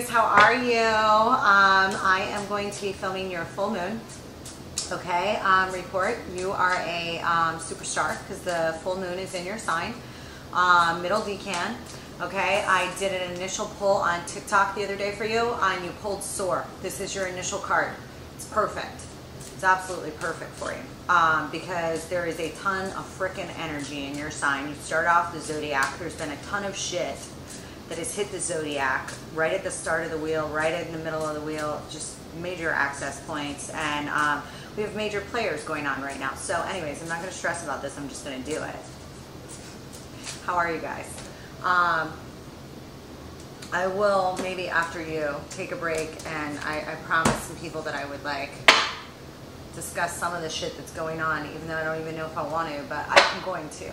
Aries, how are you? I am going to be filming your full moon, okay, report. You are a superstar because the full moon is in your sign, middle decan, okay. I did an initial pull on TikTok the other day for you, and you pulled Soar. This is your initial card. It's perfect. It's absolutely perfect for you because there is a ton of frickin' energy in your sign. You start off the zodiac. There's been a ton of shit that has hit the zodiac right at the start of the wheel, right in the middle of the wheel, just major access points, and we have major players going on right now. So anyways, I'm not going to stress about this, I'm just going to do it. How are you guys? I will, maybe after you, take a break, and I promised some people that I would like discuss some of the shit that's going on, even though I don't even know if I want to, but I'm going to,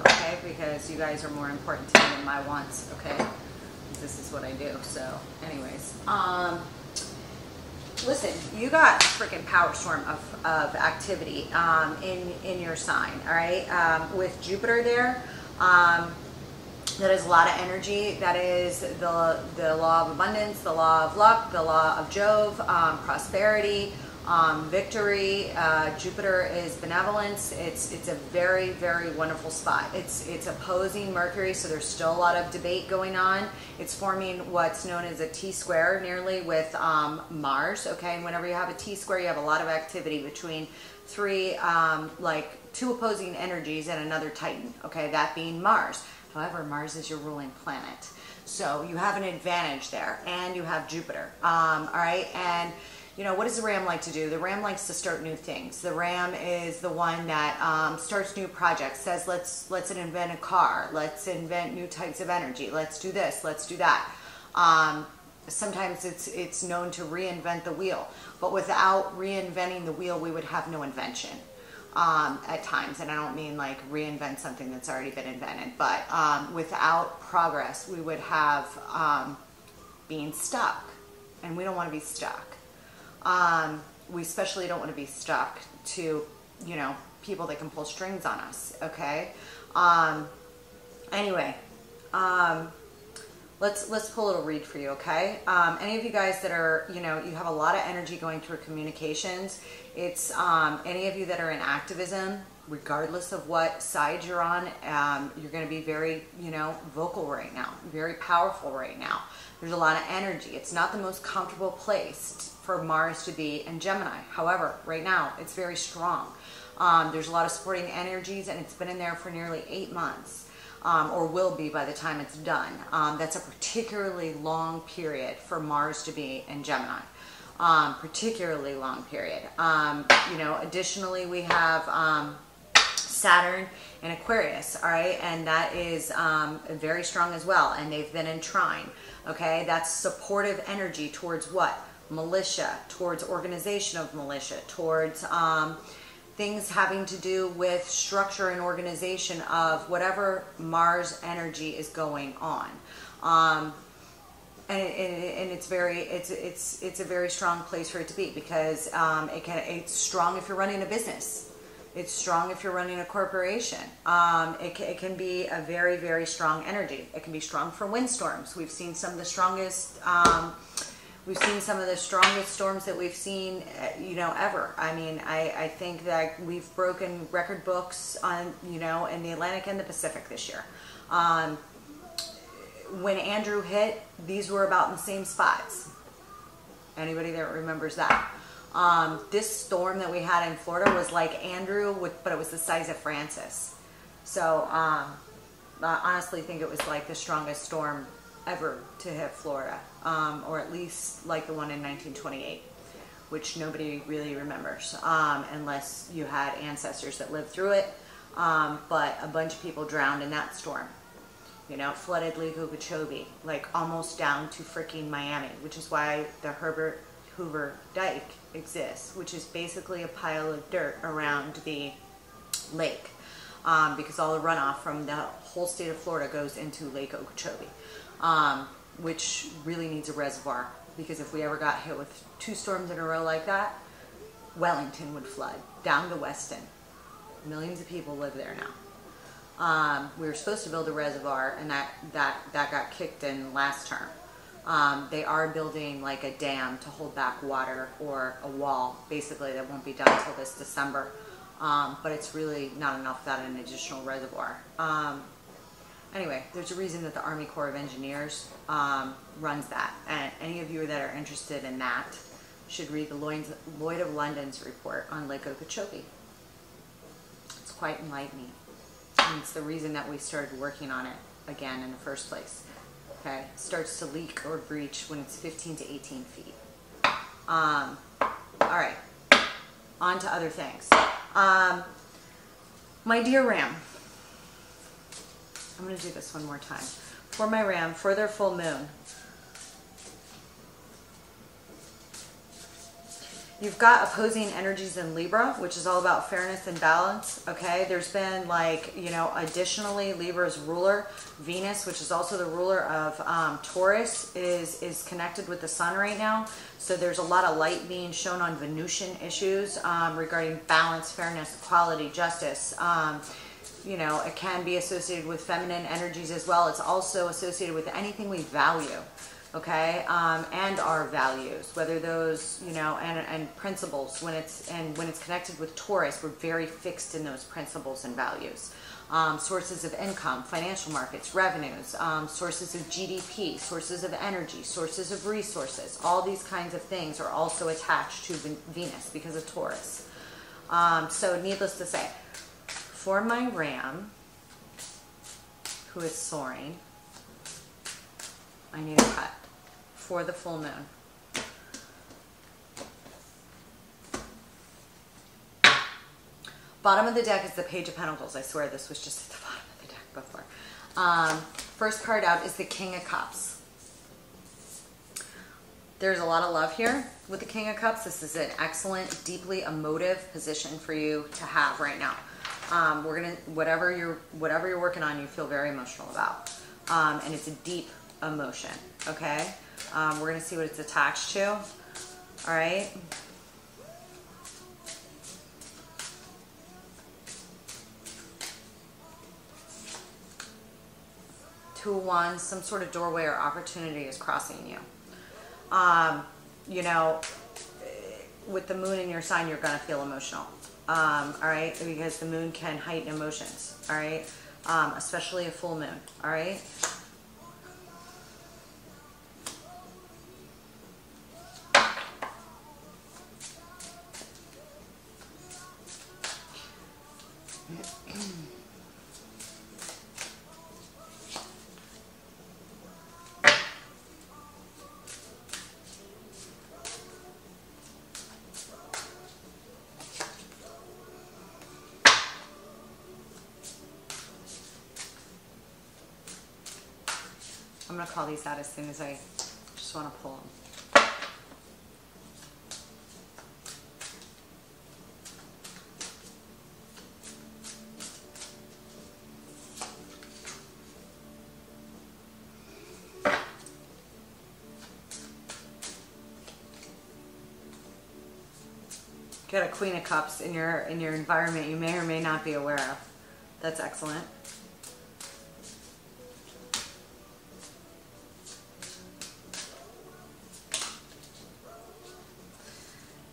okay, because you guys are more important to me than my wants, okay, this is what I do. So anyways, listen, you got a freaking power storm of activity in your sign, all right, with Jupiter there. That is a lot of energy. That is the law of abundance, the law of luck, the law of Jove, prosperity, victory. Jupiter is benevolence. It's a very, very wonderful spot. It's opposing Mercury, so there's still a lot of debate going on. It's forming what's known as a T-square nearly with Mars, okay? And whenever you have a T-square, you have a lot of activity between three, like two opposing energies and another Titan, okay? That being Mars. However, Mars is your ruling planet. So you have an advantage there, and you have Jupiter, all right? And you know, what does the Ram like to do? The Ram likes to start new things. The Ram is the one that starts new projects, says let's invent a car, let's invent new types of energy, let's do this, let's do that. Sometimes it's known to reinvent the wheel, but without reinventing the wheel, we would have no invention at times. And I don't mean like reinvent something that's already been invented, but without progress, we would have being stuck, and we don't want to be stuck. We especially don't want to be stuck to, you know, people that can pull strings on us, okay? Anyway, let's pull a little read for you, okay? Any of you guys that are, you know, you have a lot of energy going through communications. It's any of you that are in activism, regardless of what side you're on, you're going to be very, you know, vocal right now, very powerful right now. There's a lot of energy. It's not the most comfortable place for Mars to be in Gemini. However, right now, it's very strong. There's a lot of supporting energies, and it's been in there for nearly 8 months, or will be by the time it's done. That's a particularly long period for Mars to be in Gemini. Particularly long period. You know, additionally, we have Saturn in Aquarius, all right, and that is very strong as well, and they've been in trine, okay? That's supportive energy towards what? Militia, towards organization of militia, towards things having to do with structure and organization of whatever Mars energy is going on. And it's a very strong place for it to be, because it's strong if you're running a business. It's strong if you're running a corporation. It can be a very, very strong energy. It can be strong for windstorms. We've seen some of the strongest storms that we've seen, you know, ever. I mean, I think that we've broken record books on, you know, in the Atlantic and the Pacific this year. When Andrew hit, these were about in the same spots. Anybody that remembers that? This storm that we had in Florida was like Andrew, but it was the size of Francis. So I honestly think it was like the strongest storm ever to hit Florida, or at least like the one in 1928, which nobody really remembers, unless you had ancestors that lived through it. But a bunch of people drowned in that storm. You know, flooded Lake Okeechobee, like almost down to freaking Miami, which is why the Herbert Hoover Dike exists, which is basically a pile of dirt around the lake, because all the runoff from the whole state of Florida goes into Lake Okeechobee, which really needs a reservoir, because if we ever got hit with 2 storms in a row like that, Wellington would flood down to Weston. Millions of people live there now. We were supposed to build a reservoir, and that got kicked in last term. They are building like a dam to hold back water, or a wall, basically, that won't be done until this December. But it's really not enough without an additional reservoir. Anyway, there's a reason that the Army Corps of Engineers runs that. And any of you that are interested in that should read the Lloyd of London's report on Lake Okeechobee. It's quite enlightening. And it's the reason that we started working on it again in the first place. Okay, it starts to leak or breach when it's 15 to 18 feet. All right, on to other things. My dear Ram, I'm going to do this one more time. For my Ram, for their full moon, you've got opposing energies in Libra, which is all about fairness and balance, okay? There's been like, you know, additionally, Libra's ruler, Venus, which is also the ruler of Taurus, is connected with the sun right now. So there's a lot of light being shown on Venusian issues regarding balance, fairness, equality, justice. You know, it can be associated with feminine energies as well. It's also associated with anything we value. Okay, and our values, whether those, you know, and principles. When it's connected with Taurus, we're very fixed in those principles and values. Sources of income, financial markets, revenues, sources of GDP, sources of energy, sources of resources. All these kinds of things are also attached to Venus because of Taurus. So needless to say, for my Ram, who is soaring, I need a cut for the full moon. Bottom of the deck is the Page of Pentacles. I swear this was just at the bottom of the deck before. First card out is the King of Cups. There's a lot of love here with the King of Cups. This is an excellent, deeply emotive position for you to have right now. Whatever you're working on, you feel very emotional about. And it's a deep emotion, okay? We're going to see what it's attached to, all right? Two of Wands, some sort of doorway or opportunity is crossing you. You know, with the moon in your sign, you're going to feel emotional, all right? Because the moon can heighten emotions, all right? Especially a full moon, all right? I'm going to call these out as soon as I just want to pull them. Got a Queen of Cups in your environment you may or may not be aware of. That's excellent.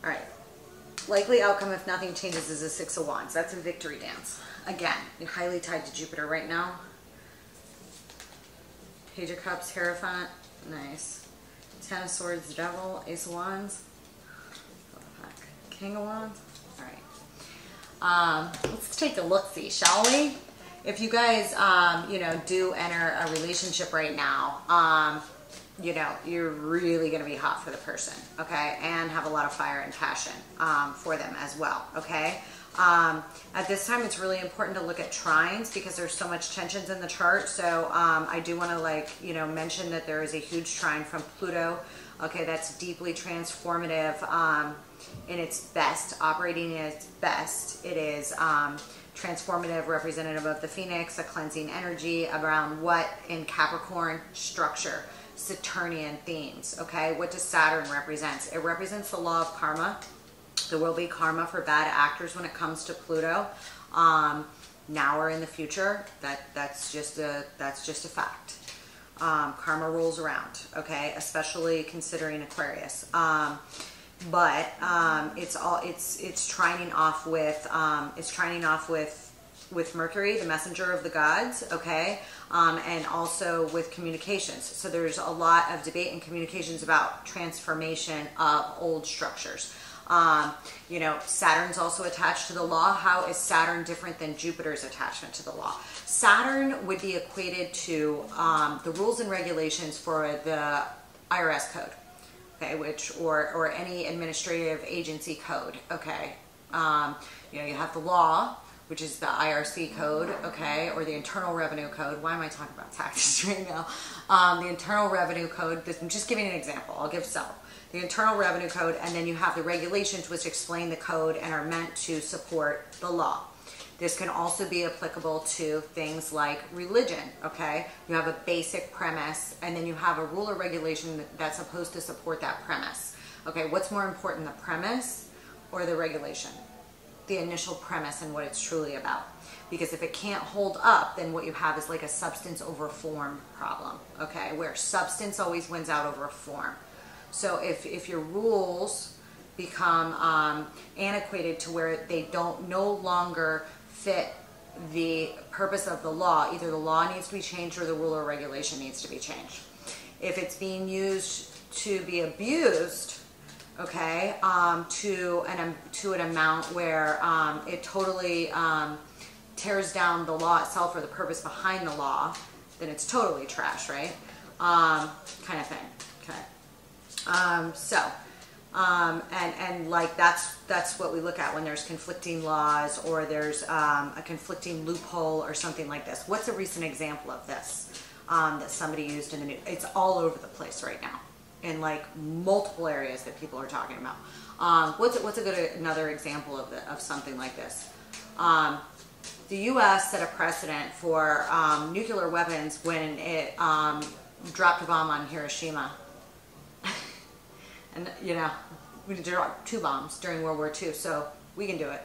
All right. Likely outcome if nothing changes is a Six of Wands. That's a victory dance. Again, you're highly tied to Jupiter right now. Page of Cups, Hierophant. Nice. Ten of Swords, Devil, Ace of Wands. King of Wands. All right. Let's take a look-see, shall we? If you guys, you know, do enter a relationship right now, you know, you're really going to be hot for the person, okay? And have a lot of fire and passion for them as well, okay? At this time, it's really important to look at trines because there's so much tensions in the chart. So I do want to, like, you know, mention that there is a huge trine from Pluto, okay? That's deeply transformative. In its best, operating in its best. It is transformative, representative of the Phoenix, a cleansing energy around what in Capricorn structure, Saturnian themes, okay? What does Saturn represent? It represents the law of karma. There will be karma for bad actors when it comes to Pluto, now or in the future. That's just a fact. Karma rolls around, okay, especially considering Aquarius. But it's trining off with Mercury, the messenger of the gods, okay, and also with communications. So there's a lot of debate and communications about transformation of old structures. You know, Saturn's also attached to the law. How is Saturn different than Jupiter's attachment to the law? Saturn would be equated to the rules and regulations for the IRS code, okay, or any administrative agency code, okay. You know, you have the law, which is the IRC code, okay, or the Internal Revenue Code. Why am I talking about taxes right now? The Internal Revenue Code, I'm just giving an example. I'll give several. The Internal Revenue Code, and then you have the regulations which explain the code and are meant to support the law. This can also be applicable to things like religion, okay? You have a basic premise, and then you have a rule or regulation that's supposed to support that premise. Okay, what's more important, the premise or the regulation? The initial premise and what it's truly about. Because if it can't hold up, then what you have is like a substance over form problem, okay? Where substance always wins out over form. So if your rules become antiquated to where they no longer fit the purpose of the law, either the law needs to be changed or the rule or regulation needs to be changed. If it's being used to be abused, okay, to an amount where it totally tears down the law itself or the purpose behind the law, then it's totally trash, right? Kind of thing, okay. And like that's what we look at when there's conflicting laws or there's a conflicting loophole or something like this. What's a recent example of this that somebody used in the news? It's all over the place right now in like multiple areas that people are talking about. What's another example of something like this? The U.S. set a precedent for nuclear weapons when it dropped a bomb on Hiroshima. And, you know, we dropped 2 bombs during World War II, so we can do it.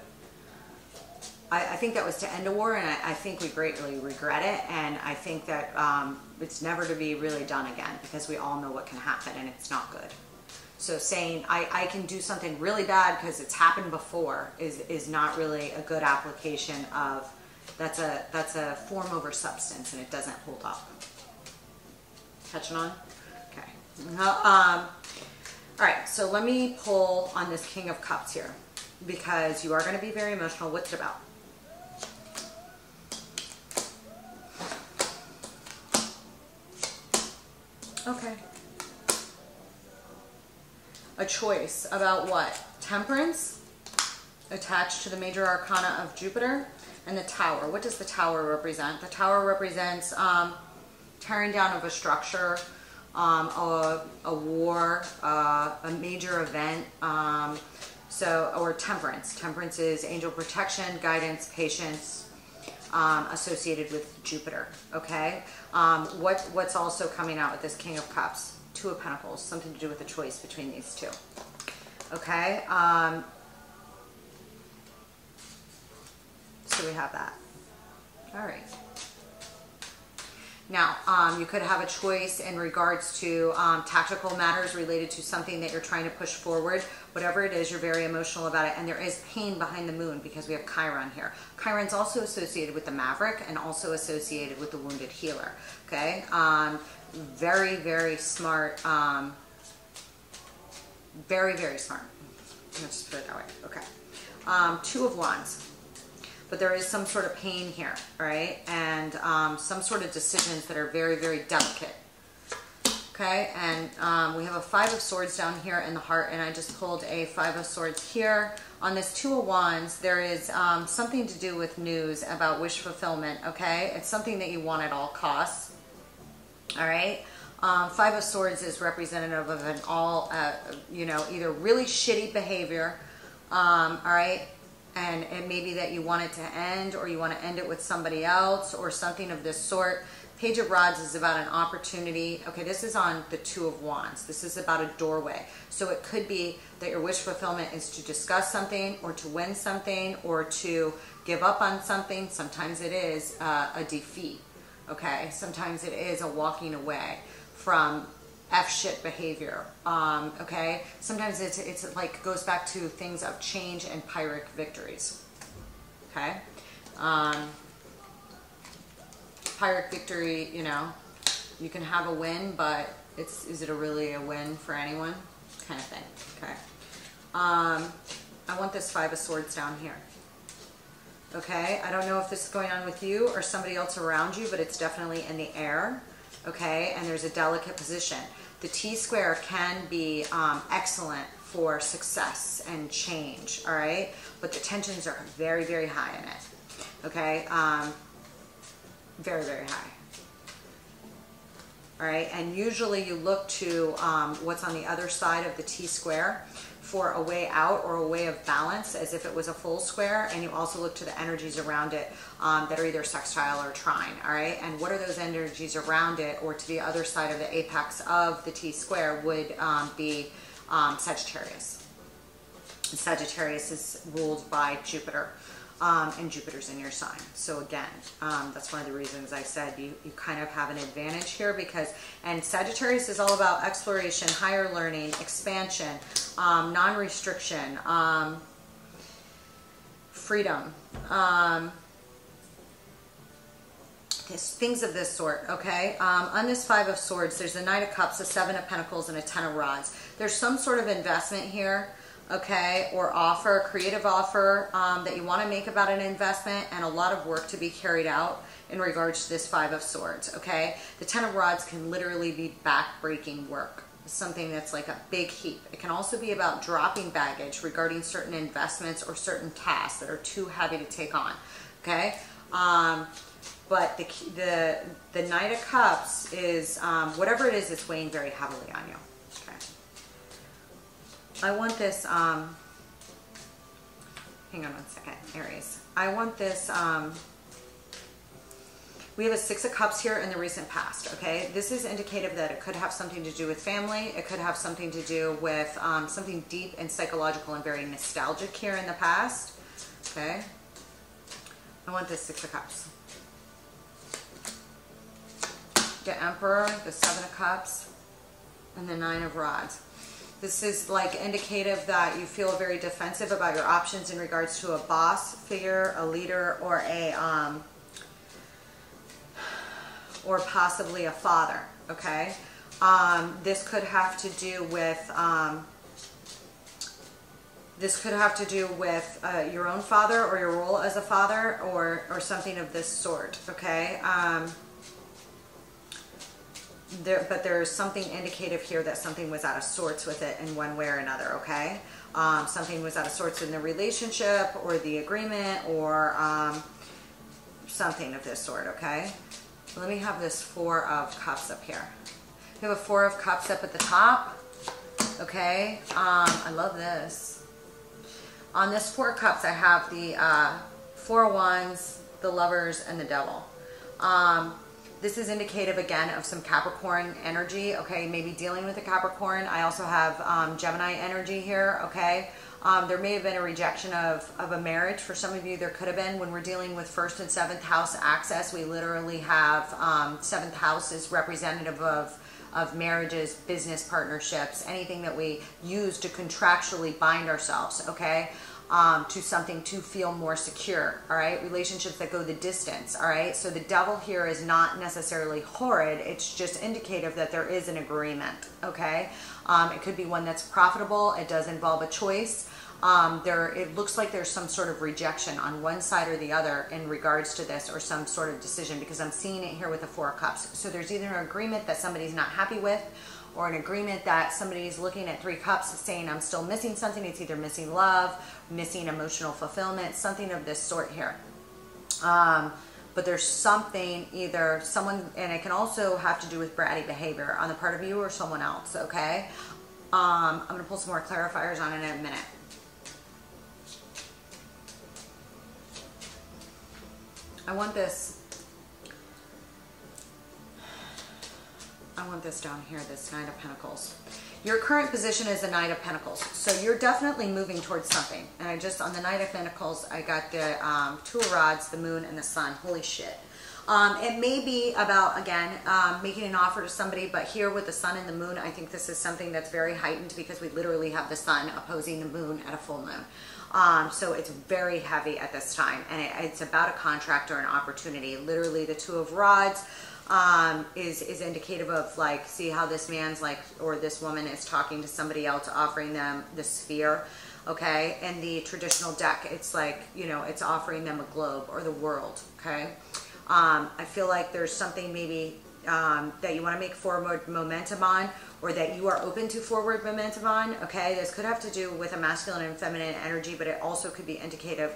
I think that was to end a war, and I think we greatly regret it, and I think that it's never to be really done again, because we all know what can happen, and it's not good. So saying I can do something really bad because it's happened before is not really a good application of, that's a form over substance, and it doesn't hold up. Catching on? Okay. All right, so let me pull on this King of Cups here, because you are going to be very emotional. What's it about? Okay. A choice about what? Temperance, attached to the major arcana of Jupiter, and the Tower. What does the Tower represent? The Tower represents tearing down of a structure, a war, a major event, or temperance. Temperance is angel protection, guidance, patience, associated with Jupiter, okay? What's also coming out with this King of Cups? 2 of Pentacles, something to do with the choice between these two, okay? So we have that. All right. Now, you could have a choice in regards to tactical matters related to something that you're trying to push forward. Whatever it is, you're very emotional about it, and there is pain behind the moon because we have Chiron here. Chiron's also associated with the Maverick and also associated with the Wounded Healer, okay? Very, very smart. Very, very smart. Let's just put it that way, okay. 2 of Wands. But there is some sort of pain here, right? And some sort of decisions that are very, very delicate. Okay, and we have a 5 of Swords down here in the heart, and I just pulled a 5 of Swords here. On this 2 of Wands, there is something to do with news about wish fulfillment, okay? It's something that you want at all costs, all right? 5 of Swords is representative of an all, you know, either really shitty behavior, all right? And it may be that you want it to end, or you want to end it with somebody else, or something of this sort. Page of Rods is about an opportunity. Okay, this is on the 2 of Wands. This is about a doorway. So it could be that your wish fulfillment is to discuss something, or to win something, or to give up on something. Sometimes it is a defeat. okay? Sometimes it is a walking away from F shit behavior, okay? Sometimes it's like goes back to things of change and Pyrrhic victories, okay? Pyrrhic victory, you know, you can have a win, but is it really a win for anyone? Kind of thing, okay? I want this Five of Swords down here. Okay, I don't know if this is going on with you or somebody else around you, but it's definitely in the air, okay? And there's a delicate position. The T-square can be excellent for success and change, all right? But the tensions are very, very high in it, okay? Very, very high. All right, and usually you look to what's on the other side of the T-square for a way out or a way of balance, as if it was a full square, and you also look to the energies around it that are either sextile or trine, all right? And what are those energies around it, or to the other side of the apex of the T-square would be Sagittarius. And Sagittarius is ruled by Jupiter, and Jupiter's in your sign. So again, that's one of the reasons I said you kind of have an advantage here, because, and Sagittarius is all about exploration, higher learning, expansion, non-restriction, freedom, things of this sort, okay? On this Five of Swords, there's a Knight of Cups, a Seven of Pentacles, and a Ten of Rods. There's some sort of investment here, okay, or offer, creative offer that you want to make about an investment, and a lot of work to be carried out in regards to this Five of Swords, okay? The Ten of Rods can literally be back-breaking work, something that's like a big heap. It can also be about dropping baggage regarding certain investments or certain tasks that are too heavy to take on, okay? But the Knight of Cups is, whatever it is, it's weighing very heavily on you, okay? I want this, hang on one second, Aries. I want this, we have a Six of Cups here in the recent past, okay? This is indicative that it could have something to do with family. It could have something to do with something deep and psychological and very nostalgic here in the past, okay? I want this Six of Cups. The Emperor, the Seven of Cups, and the Nine of Rods. This is like indicative that you feel very defensive about your options in regards to a boss figure, a leader, or a or possibly a father, okay? This could have to do with your own father, or your role as a father, or something of this sort, okay? But there's something indicative here that something was out of sorts with it in one way or another, okay? Something was out of sorts in the relationship or the agreement, or something of this sort, okay? Let me have this Four of Cups up here. We have a Four of Cups up at the top, okay? I love this. On this Four of Cups, I have the Four of Wands, the Lovers, and the Devil. This is indicative, again, of some Capricorn energy, okay? Maybe dealing with a Capricorn. I also have Gemini energy here, okay? There may have been a rejection of a marriage. For some of you, there could have been. When we're dealing with first and seventh house access, we literally have seventh house is representative of marriages, business partnerships, anything that we use to contractually bind ourselves, okay? To something to feel more secure, all right? Relationships that go the distance, all right? So the Devil here is not necessarily horrid. It's just indicative that there is an agreement, okay? It could be one that's profitable. It does involve a choice. It looks like there's some sort of rejection on one side or the other in regards to this, or some sort of decision, because I'm seeing it here with the Four of Cups. So there's either an agreement that somebody's not happy with, or an agreement that somebody's looking at Three Cups saying, I'm still missing something. It's either missing love, missing emotional fulfillment, something of this sort here. But there's something, either someone, and it can also have to do with bratty behavior on the part of you or someone else, okay? I'm going to pull some more clarifiers on it in a minute. I want this down here, this Knight of Pentacles. Your current position is the Knight of Pentacles. So you're definitely moving towards something. And on the Knight of Pentacles, I got the Two of Rods, the Moon, and the Sun. Holy shit. It may be about, again, making an offer to somebody, but here with the sun and the moon, I think this is something that's very heightened because we literally have the sun opposing the moon at a full moon. So it's very heavy at this time, and it's about a contract or an opportunity. Literally the Two of Rods is indicative of, like, see how this man's like, or this woman is talking to somebody else, offering them the sphere. Okay, and the traditional deck, it's like, you know, it's offering them a globe or the world. Okay, I feel like there's something maybe that you want to make forward momentum on, or that you are open to forward momentum on. Okay, this could have to do with a masculine and feminine energy, but it also could be indicative,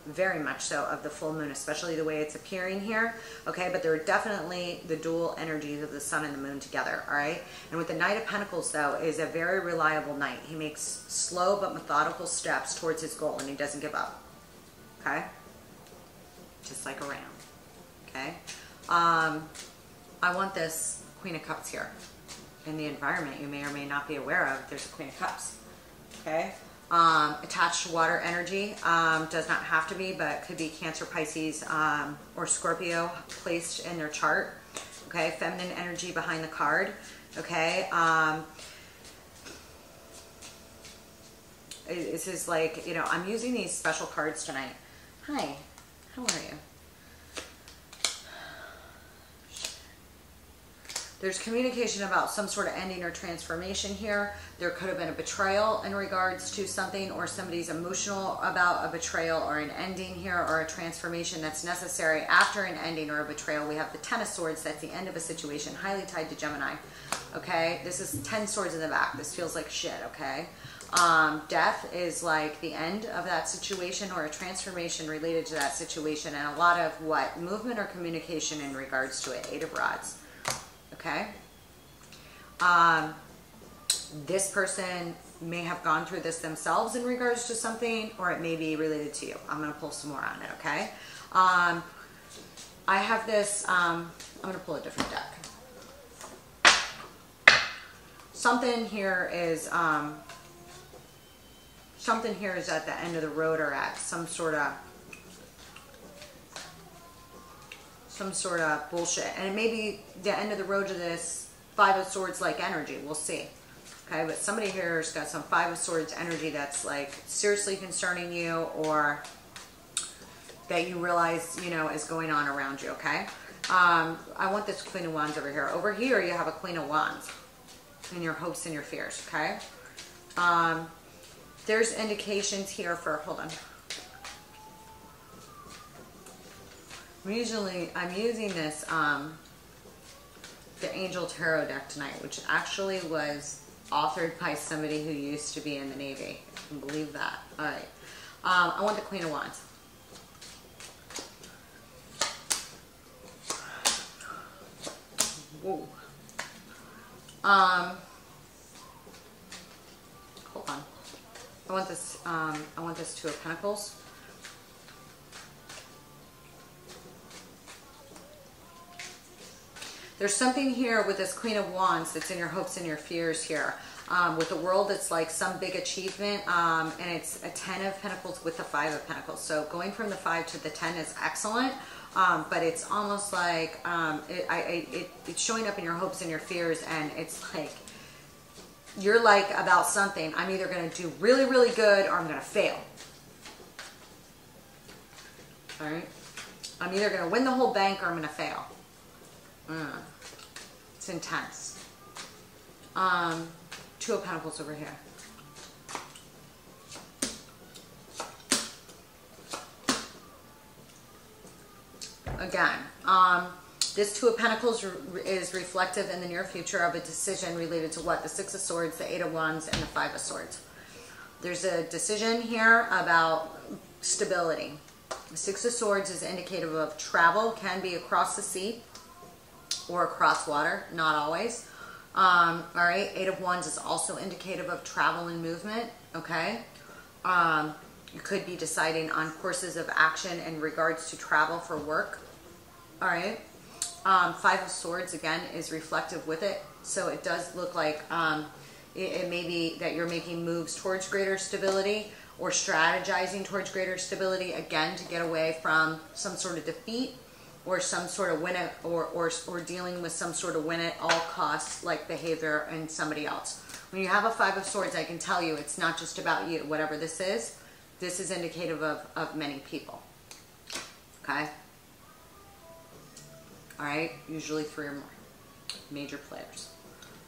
very much so, of the full moon, especially the way it's appearing here. Okay, but there are definitely the dual energies of the sun and the moon together. All right, and with the Knight of Pentacles, though, is a very reliable knight. He makes slow but methodical steps towards his goal, and he doesn't give up. Okay, just like a ram. Okay, I want this Queen of Cups here. In the environment you may or may not be aware of, there's a Queen of Cups. Okay, attached to water energy, does not have to be, but could be Cancer, Pisces, or Scorpio placed in their chart. Okay, feminine energy behind the card. Okay, this is like, you know, I'm using these special cards tonight. Hi, how are you? There's communication about some sort of ending or transformation here. There could have been a betrayal in regards to something, or somebody's emotional about a betrayal or an ending here, or a transformation that's necessary after an ending or a betrayal. We have the Ten of Swords. That's the end of a situation, highly tied to Gemini. Okay, this is 10 swords in the back. This feels like shit. Okay, death is like the end of that situation, or a transformation related to that situation, and a lot of what movement or communication in regards to it. Eight of Rods. Okay, this person may have gone through this themselves in regards to something, or it may be related to you. I'm going to pull some more on it. Okay, I have this, I'm going to pull a different deck. Something here is at the end of the road, or at some sort of bullshit, and it may be the end of the road to this Five of Swords like energy. We'll see. Okay, but somebody here's got some Five of Swords energy that's like seriously concerning you, or that you realize, you know, is going on around you. Okay, I want this Queen of Wands over here. Over here you have a Queen of Wands, and your hopes and your fears. Okay, there's indications here for, hold on, I'm using this, the Angel Tarot deck tonight, which actually was authored by somebody who used to be in the Navy. I can believe that. All right. I want the Queen of Wands. Whoa. Hold on. I want this Two of Pentacles. There's something here with this Queen of Wands that's in your hopes and your fears here. With the World, it's like some big achievement, and it's a 10 of Pentacles with the 5 of Pentacles. So going from the 5 to the 10 is excellent, but it's almost like it's showing up in your hopes and your fears, and it's like you're like about something. I'm either going to do really, really good, or I'm going to fail. All right? I'm either going to win the whole bank, or I'm going to fail. It's intense. Two of Pentacles over here. Again, this Two of Pentacles is reflective in the near future of a decision related to what? The Six of Swords, the Eight of Wands, and the Five of Swords. There's a decision here about stability. The Six of Swords is indicative of travel, can be across the sea or across water, not always. All right, Eight of Wands is also indicative of travel and movement. Okay, you could be deciding on courses of action in regards to travel for work. All right, Five of Swords again is reflective with it, so it does look like it may be that you're making moves towards greater stability, or strategizing towards greater stability, again, to get away from some sort of defeat. or some sort of win it, or dealing with some sort of win at all costs like behavior in somebody else. When you have a Five of Swords, I can tell you it's not just about you. Whatever this is indicative of many people. Okay? All right? Usually 3 or more major players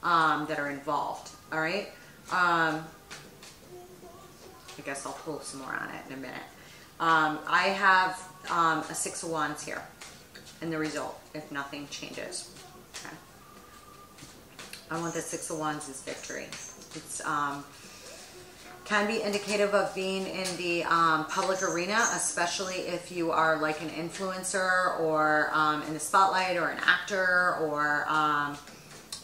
that are involved. All right? I guess I'll pull some more on it in a minute. I have a 6 of Wands here in the result if nothing changes. Okay. I want the 6 of Wands is victory. It's can be indicative of being in the public arena, especially if you are like an influencer or in the spotlight or an actor or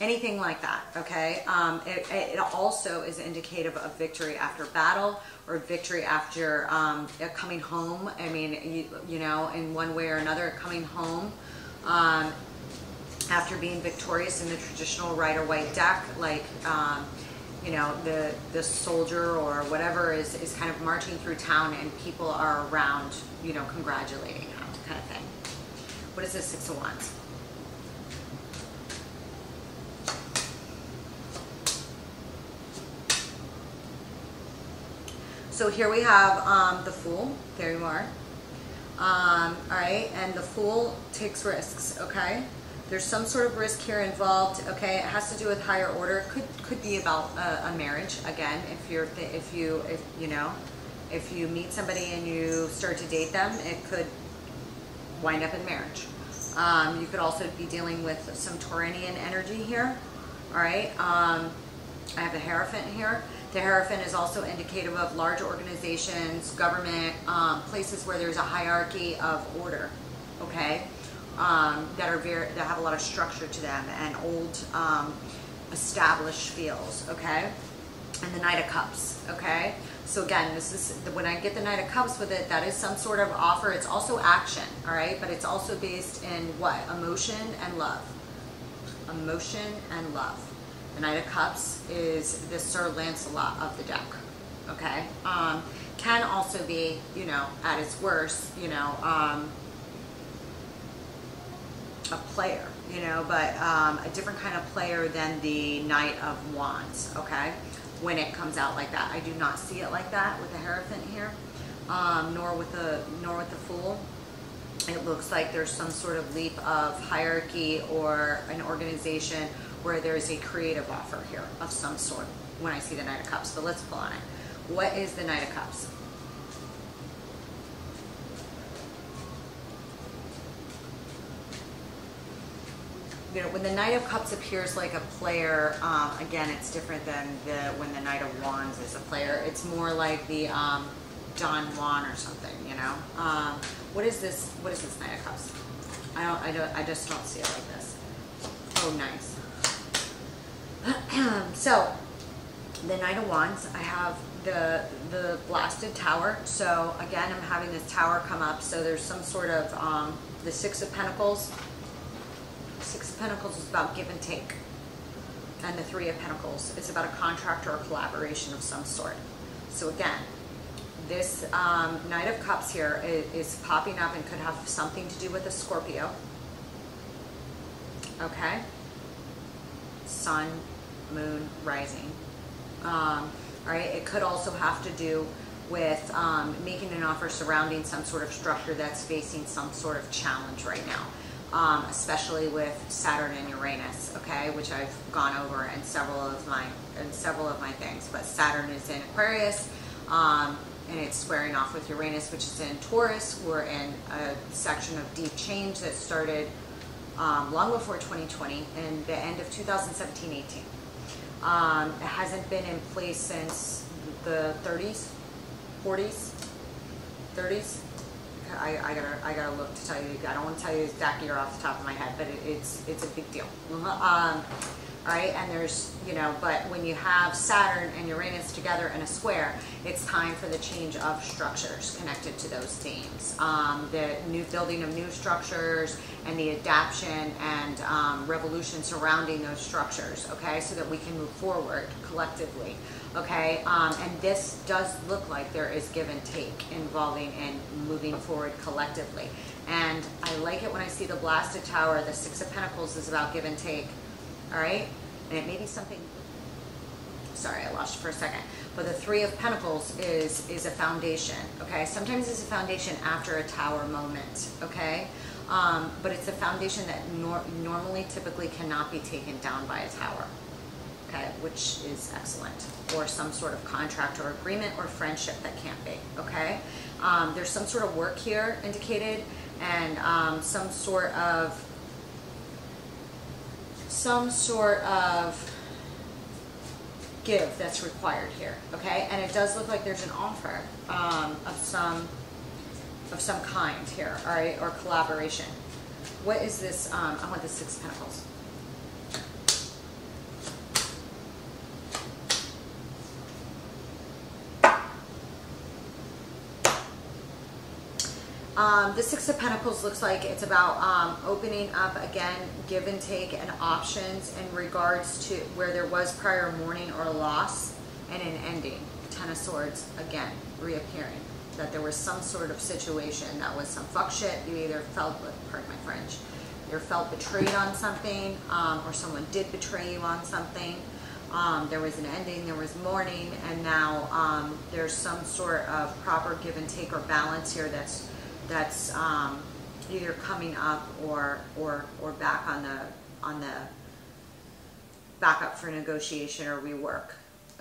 anything like that, okay? It also is indicative of victory after battle or victory after coming home. I mean, you know, in one way or another, coming home after being victorious in the traditional Rider-Waite deck, like, you know, the soldier or whatever is kind of marching through town and people are around, you know, congratulating him, kind of thing. What is this 6 of Wands? So here we have the Fool. There you are. All right, and the Fool takes risks, okay? There's some sort of risk here involved, okay? It has to do with higher order. Could be about a marriage again. If you meet somebody and you start to date them, it could wind up in marriage. You could also be dealing with some Tauranian energy here. All right. I have the Hierophant here. The Hierophant is also indicative of large organizations, government, places where there's a hierarchy of order. Okay. That have a lot of structure to them and old established feels, okay? And the Knight of Cups, okay? So again, this is when I get the Knight of Cups with it, that is some sort of offer. It's also action, all right? But it's also based in what? Emotion and love. Emotion and love. The Knight of Cups is the Sir Lancelot of the deck, okay? Can also be, you know, at its worst, you know, a player, you know, but a different kind of player than the Knight of Wands, okay? When it comes out like that, I do not see it like that with the Hierophant here, nor with the Fool. It looks like there's some sort of leap of hierarchy or an organization where there's a creative offer here of some sort when I see the Knight of Cups. But let's pull on it. What is the Knight of Cups? You know, when the Knight of Cups appears like a player, again, it's different than when the Knight of Wands is a player. It's more like the Don Juan or something, you know. What is this? What is this Knight of Cups? I just don't see it like this. Oh, nice. So, the Knight of Wands, I have the blasted tower. So again, I'm having this tower come up. So there's some sort of the Six of Pentacles. Six of Pentacles is about give and take. And the Three of Pentacles is about a contract or a collaboration of some sort. So again, this Knight of Cups here is popping up and could have something to do with a Scorpio. Okay? Sun, Moon, Rising. All right? It could also have to do with making an offer surrounding some sort of structure that's facing some sort of challenge right now. Especially with Saturn and Uranus, okay, which I've gone over in several of my things. But Saturn is in Aquarius, and it's squaring off with Uranus, which is in Taurus. We're in a section of deep change that started long before 2020 and the end of 2017-18. It hasn't been in place since the 30s, 40s, 30s. I gotta look to tell you. I don't want to tell you the exact year off the top of my head, but it's a big deal. all right? And there's, you know, but when you have Saturn and Uranus together in a square, it's time for the change of structures connected to those themes. The new building of new structures and the adaptation and revolution surrounding those structures, okay? So that we can move forward collectively, okay? And this does look like there is give and take involving and moving forward collectively. And I like it when I see the blasted tower. The Six of Pentacles is about give and take, all right? And it may be something, sorry, I lost you for a second. But the Three of Pentacles is a foundation, okay? Sometimes it's a foundation after a tower moment, okay? But it's a foundation that normally, typically cannot be taken down by a tower, okay? Which is excellent. Or some sort of contract or agreement or friendship that can't be, okay? There's some sort of work here indicated, and some sort of give that's required here, okay? And it does look like there's an offer of some kind here, all right, or collaboration. What is this? I want the Six of Pentacles. The Six of Pentacles looks like it's about opening up again, give and take and options in regards to where there was prior mourning or loss, and an ending. Ten of Swords, again, reappearing. That there was some sort of situation that was some fuck shit. You either felt, pardon my French, you felt betrayed on something, or someone did betray you on something. There was an ending, there was mourning, and now there's some sort of proper give and take or balance here that's either coming up or back on the back up for negotiation or rework,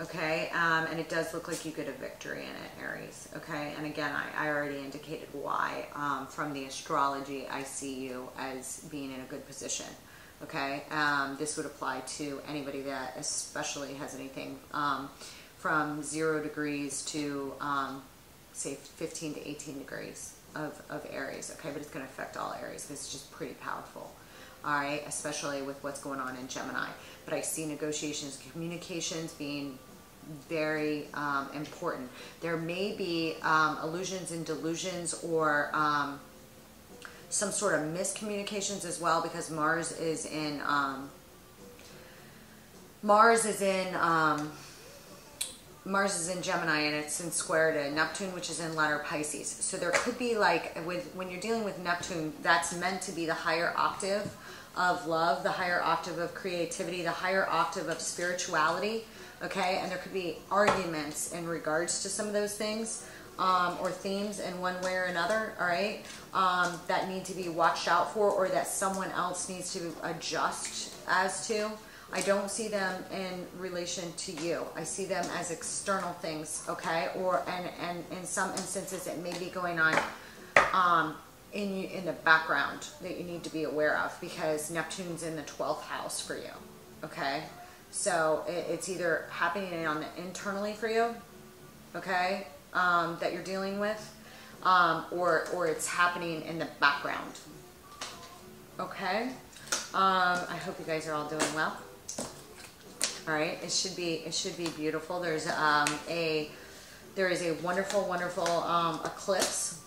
okay? And it does look like you get a victory in it, Aries, okay? And again, I already indicated why. From the astrology, I see you as being in a good position, okay? This would apply to anybody that especially has anything from 0 degrees to say 15 to 18 degrees of Aries, okay? But it's going to affect all Aries because it's just pretty powerful, all right? Especially with what's going on in Gemini. But I see negotiations, communications being very important. There may be illusions and delusions or some sort of miscommunications as well, because Mars is in Gemini, and it's in square to Neptune, which is in letter Pisces. So there could be, like, when you're dealing with Neptune, that's meant to be the higher octave of love, the higher octave of creativity, the higher octave of spirituality, okay? And there could be arguments in regards to some of those things, or themes in one way or another, all right? That need to be watched out for, or that someone else needs to adjust as to. I don't see them in relation to you. I see them as external things, okay? Or and in some instances, it may be going on in the background that you need to be aware of, because Neptune's in the 12th house for you, okay? So it's either happening on the internally for you, okay, that you're dealing with, or it's happening in the background, okay? I hope you guys are all doing well. All right, it should be beautiful. There is a wonderful eclipse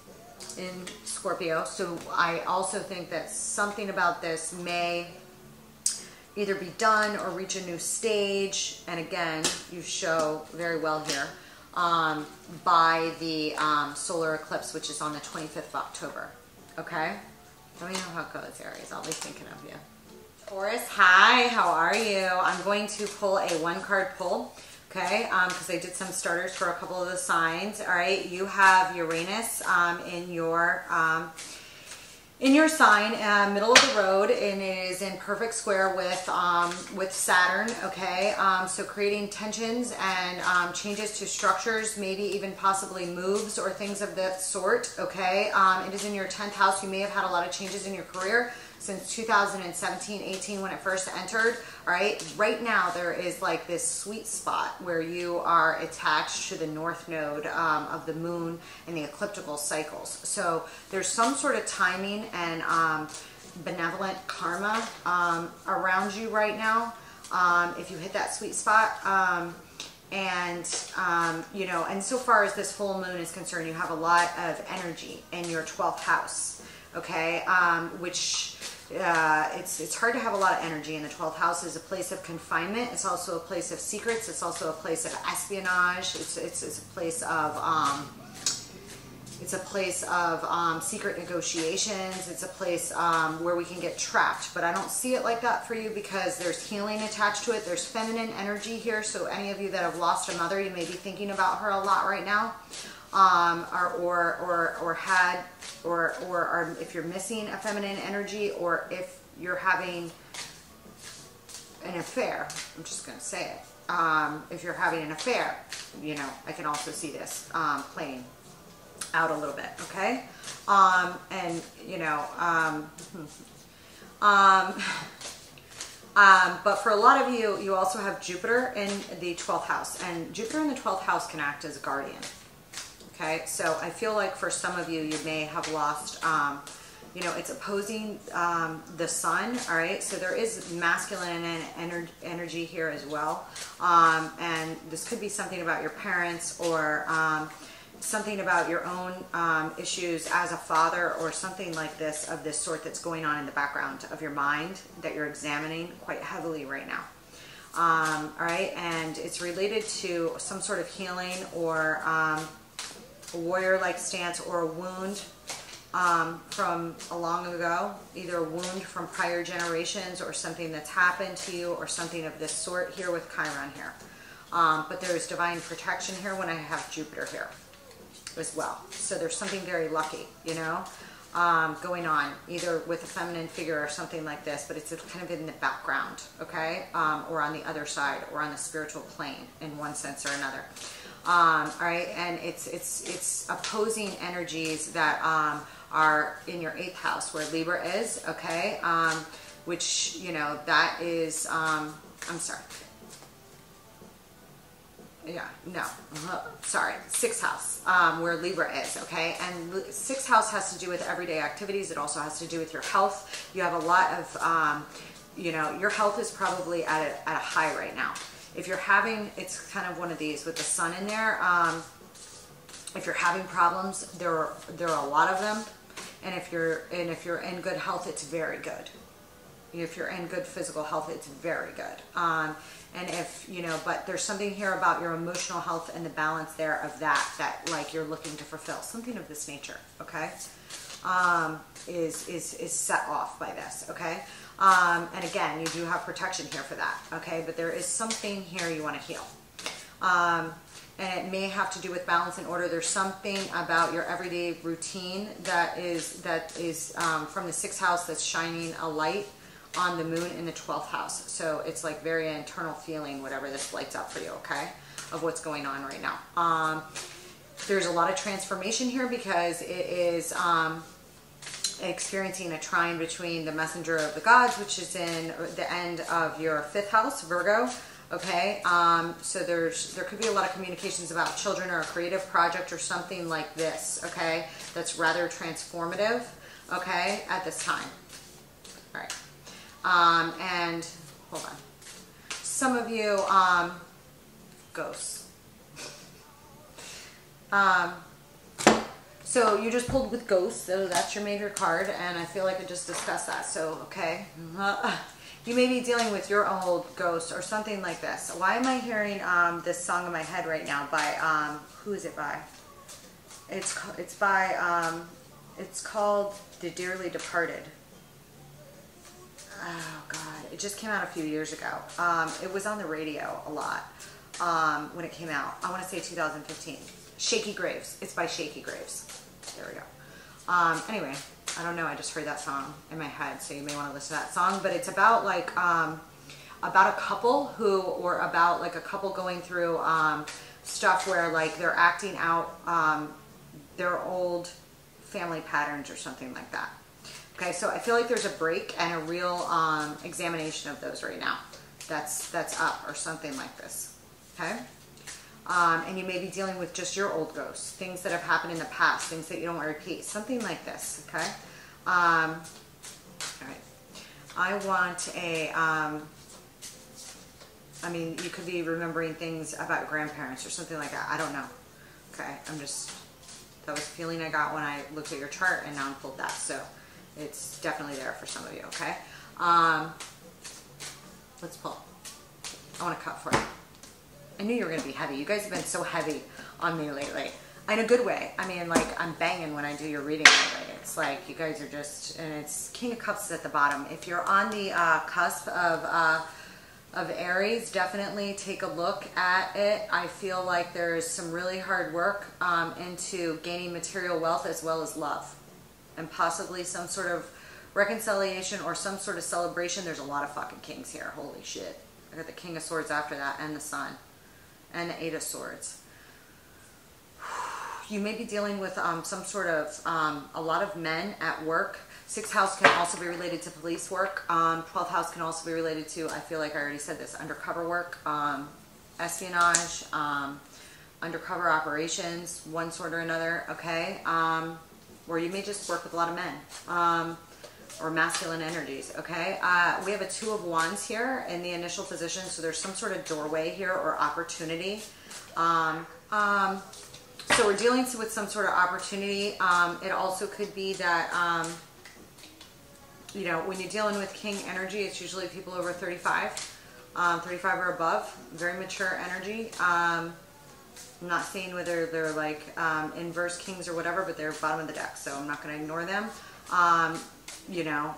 in Scorpio. So I also think that something about this may either be done or reach a new stage. And again, you show very well here by the solar eclipse, which is on the 25th of October. Okay, let me know how it goes, Aries. I'll be thinking of you. Taurus, hi, how are you? I'm going to pull a 1-card pull, okay, because I did some starters for a couple of the signs, all right? You have Uranus in your sign, middle of the road, and it is in perfect square with Saturn, okay? So creating tensions and changes to structures, maybe even possibly moves or things of that sort, okay? It is in your 10th house. You may have had a lot of changes in your career since 2017-18 when it first entered, all right? Right now, there is like this sweet spot where you are attached to the north node of the moon and the ecliptical cycles. So there's some sort of timing and benevolent karma around you right now. if you hit that sweet spot. You know, and so far as this full moon is concerned, you have a lot of energy in your 12th house, okay? Which it's hard to have a lot of energy in the 12th house. Is a place of confinement. It's also a place of secrets. It's also a place of espionage. It's a place of secret negotiations. It's a place where we can get trapped, but I don't see it like that for you because there's healing attached to it. There's feminine energy here. So any of you that have lost a mother, you may be thinking about her a lot right now, or if you're missing a feminine energy, or if you're having an affair. I'm just going to say it. If you're having an affair, you know, I can also see this playing out a little bit, okay? And you know, but for a lot of you, you also have Jupiter in the 12th house, and Jupiter in the 12th house can act as a guardian. Okay, so I feel like for some of you, you may have lost, you know, it's opposing the sun, all right? So there is masculine and energy here as well. And this could be something about your parents, or something about your own issues as a father, or something like this, of this sort, that's going on in the background of your mind that you're examining quite heavily right now. All right, and it's related to some sort of healing, or a warrior-like stance, or a wound from a long ago, either a wound from prior generations, or something that's happened to you, or something of this sort here with Chiron here. But there's divine protection here when I have Jupiter here as well. So there's something very lucky, you know, going on, either with a feminine figure or something like this, but it's kind of in the background, okay, or on the other side, or on the spiritual plane in one sense or another. All right, and it's opposing energies that are in your 8th house, where Libra is, okay, which, you know, that is, I'm sorry. Yeah, no, sorry, 6th house, where Libra is, okay? And 6th house has to do with everyday activities. It also has to do with your health. You have a lot of, you know, your health is probably at a high right now. If you're having, it's kind of one of these with the sun in there. If you're having problems, there are a lot of them. And if you're in good health, it's very good. If you're in good physical health, it's very good. And if, you know, but there's something here about your emotional health and the balance there of that like you're looking to fulfill. Something of this nature, okay, is set off by this, okay? And again, you do have protection here for that, okay? But there is something here you want to heal. And it may have to do with balance and order. There's something about your everyday routine that is from the 6th house that's shining a light on the moon in the 12th house. So it's like very internal feeling, whatever this lights up for you, okay, of what's going on right now. There's a lot of transformation here because it is experiencing a trine between the messenger of the gods, which is in the end of your 5th house, Virgo, okay? So there could be a lot of communications about children or a creative project or something like this, okay, that's rather transformative, okay, at this time. All right. And hold on. Some of you, ghosts. So you just pulled with ghosts, so that's your major card, and I feel like I just discussed that, so, okay. You may be dealing with your old ghost or something like this. Why am I hearing this song in my head right now by, who is it by? It's called The Dearly Departed. Oh God, it just came out a few years ago. It was on the radio a lot when it came out. I want to say 2015. Shaky Graves. It's by Shaky Graves. There we go. Anyway, I don't know. I just heard that song in my head, so you may want to listen to that song. But it's about like about a couple or about like a couple going through stuff where like they're acting out their old family patterns or something like that. Okay, so I feel like there's a break and a real examination of those right now. That's up or something like this. Okay, and you may be dealing with just your old ghosts, things that have happened in the past, things that you don't want to repeat, something like this. Okay, all right. I want a I mean, you could be remembering things about grandparents or something like that. I don't know. Okay, that was a feeling I got when I looked at your chart, and now I pulled that. So it's definitely there for some of you, okay? Let's pull. I want to cut for you. I knew you were going to be heavy. You guys have been so heavy on me lately. In a good way. I mean, like, I'm banging when I do your reading lately. It's like you guys are just, and it's King of Cups is at the bottom. If you're on the cusp of Aries, definitely take a look at it. I feel like there's some really hard work into gaining material wealth as well as love, and possibly some sort of reconciliation or some sort of celebration. There's a lot of fucking kings here. Holy shit. I got the King of Swords after that, and the Sun, and the Eight of Swords. You may be dealing with some sort of, a lot of men at work. 6th house can also be related to police work. 12th house can also be related to, I feel like I already said this, undercover work, espionage, undercover operations, one sort or another, okay? Or you may just work with a lot of men, or masculine energies, okay? We have a 2 of Wands here in the initial position, so there's some sort of doorway here or opportunity. So we're dealing with some sort of opportunity. It also could be that, you know, when you're dealing with King energy, it's usually people over 35, 35 or above, very mature energy. I'm not saying whether they're like inverse kings or whatever, but they're bottom of the deck, so I'm not going to ignore them. You know,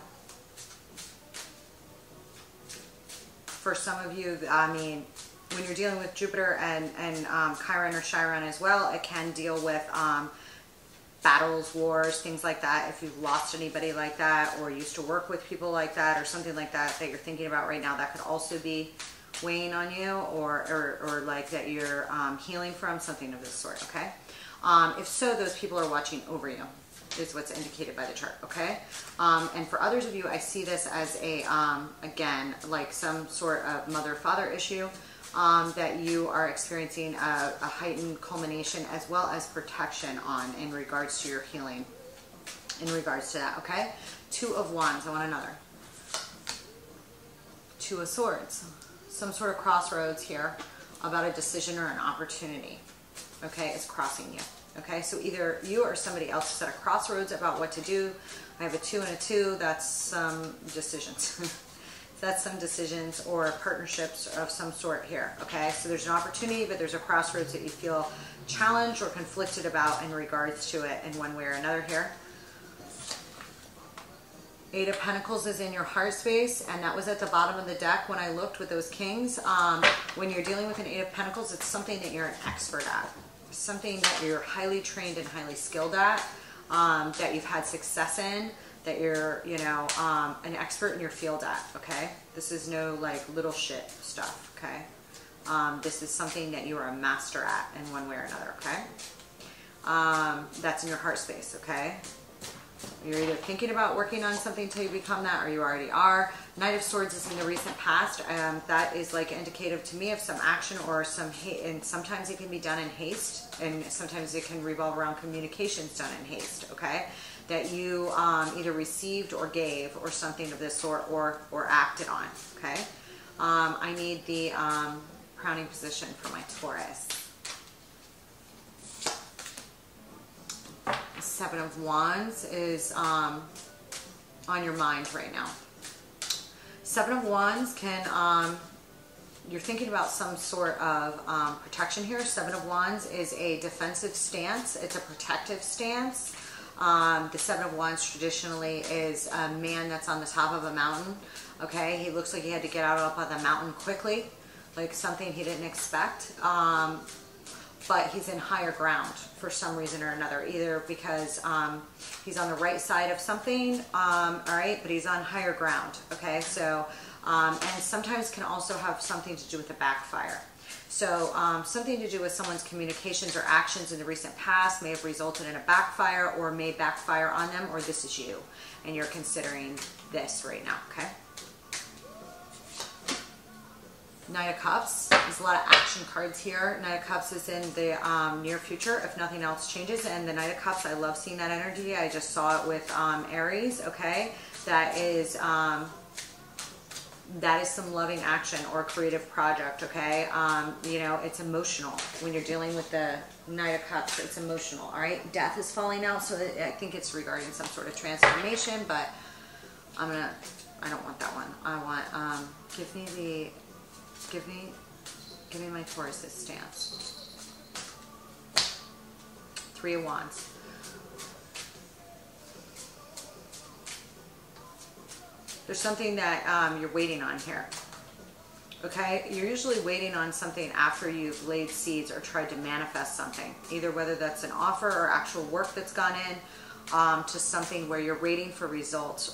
for some of you, I mean, when you're dealing with Jupiter and Chiron or Chiron as well, it can deal with battles, wars, things like that. If you've lost anybody like that, or used to work with people like that, or something like that that you're thinking about right now, that could also be weighing on you, or like that you're healing from, something of this sort, okay? If so, those people are watching over you, is what's indicated by the chart, okay? And for others of you, I see this as a, again, like some sort of mother-father issue. That you are experiencing a heightened culmination as well as protection on in regards to your healing, in regards to that, okay? 2 of Wands, I want another. 2 of Swords, some sort of crossroads here about a decision or an opportunity, okay, is crossing you, okay? So either you or somebody else is at a crossroads about what to do. I have a 2 and a 2, that's some decisions. That's some decisions or partnerships of some sort here, okay? So there's an opportunity, but there's a crossroads that you feel challenged or conflicted about in regards to it in one way or another here. 8 of Pentacles is in your heart space, and that was at the bottom of the deck when I looked with those kings. When you're dealing with an 8 of Pentacles, it's something that you're an expert at, something that you're highly trained and highly skilled at, that you've had success in, that you're, you know, an expert in your field at, okay? This is no, like, little shit stuff, okay? This is something that you are a master at in one way or another, okay? That's in your heart space, okay? You're either thinking about working on something until you become that, or you already are. Knight of Swords is in the recent past. That is, like, indicative to me of some action or some hate, and sometimes it can be done in haste, and sometimes it can revolve around communications done in haste, okay? That you either received or gave or something of this sort, or acted on, okay? I need the crowning position for my Taurus. 7 of Wands is on your mind right now. 7 of Wands can, you're thinking about some sort of protection here. 7 of Wands is a defensive stance. It's a protective stance. The 7 of Wands traditionally is a man that's on the top of a mountain, okay? He looks like he had to get out up on the mountain quickly, like something he didn't expect, but he's in higher ground for some reason or another, either because he's on the right side of something, all right, but he's on higher ground, okay? So, and sometimes can also have something to do with the backfire. So something to do with someone's communications or actions in the recent past may have resulted in a backfire, or may backfire on them, or this is you, and you're considering this right now, okay? Knight of Cups. There's a lot of action cards here. Knight of Cups is in the near future if nothing else changes. And the Knight of Cups, I love seeing that energy. I just saw it with Aries, okay? That is that is some loving action or a creative project, okay? You know, it's emotional. When you're dealing with the Knight of Cups, it's emotional, all right? Death is falling out, so I think it's regarding some sort of transformation, but I don't want that one. I want, give me my Taurus's stance. Three of Wands. There's something that you're waiting on here, okay? You're usually waiting on something after you've laid seeds or tried to manifest something, either whether that's an offer or actual work that's gone in to something where you're waiting for results.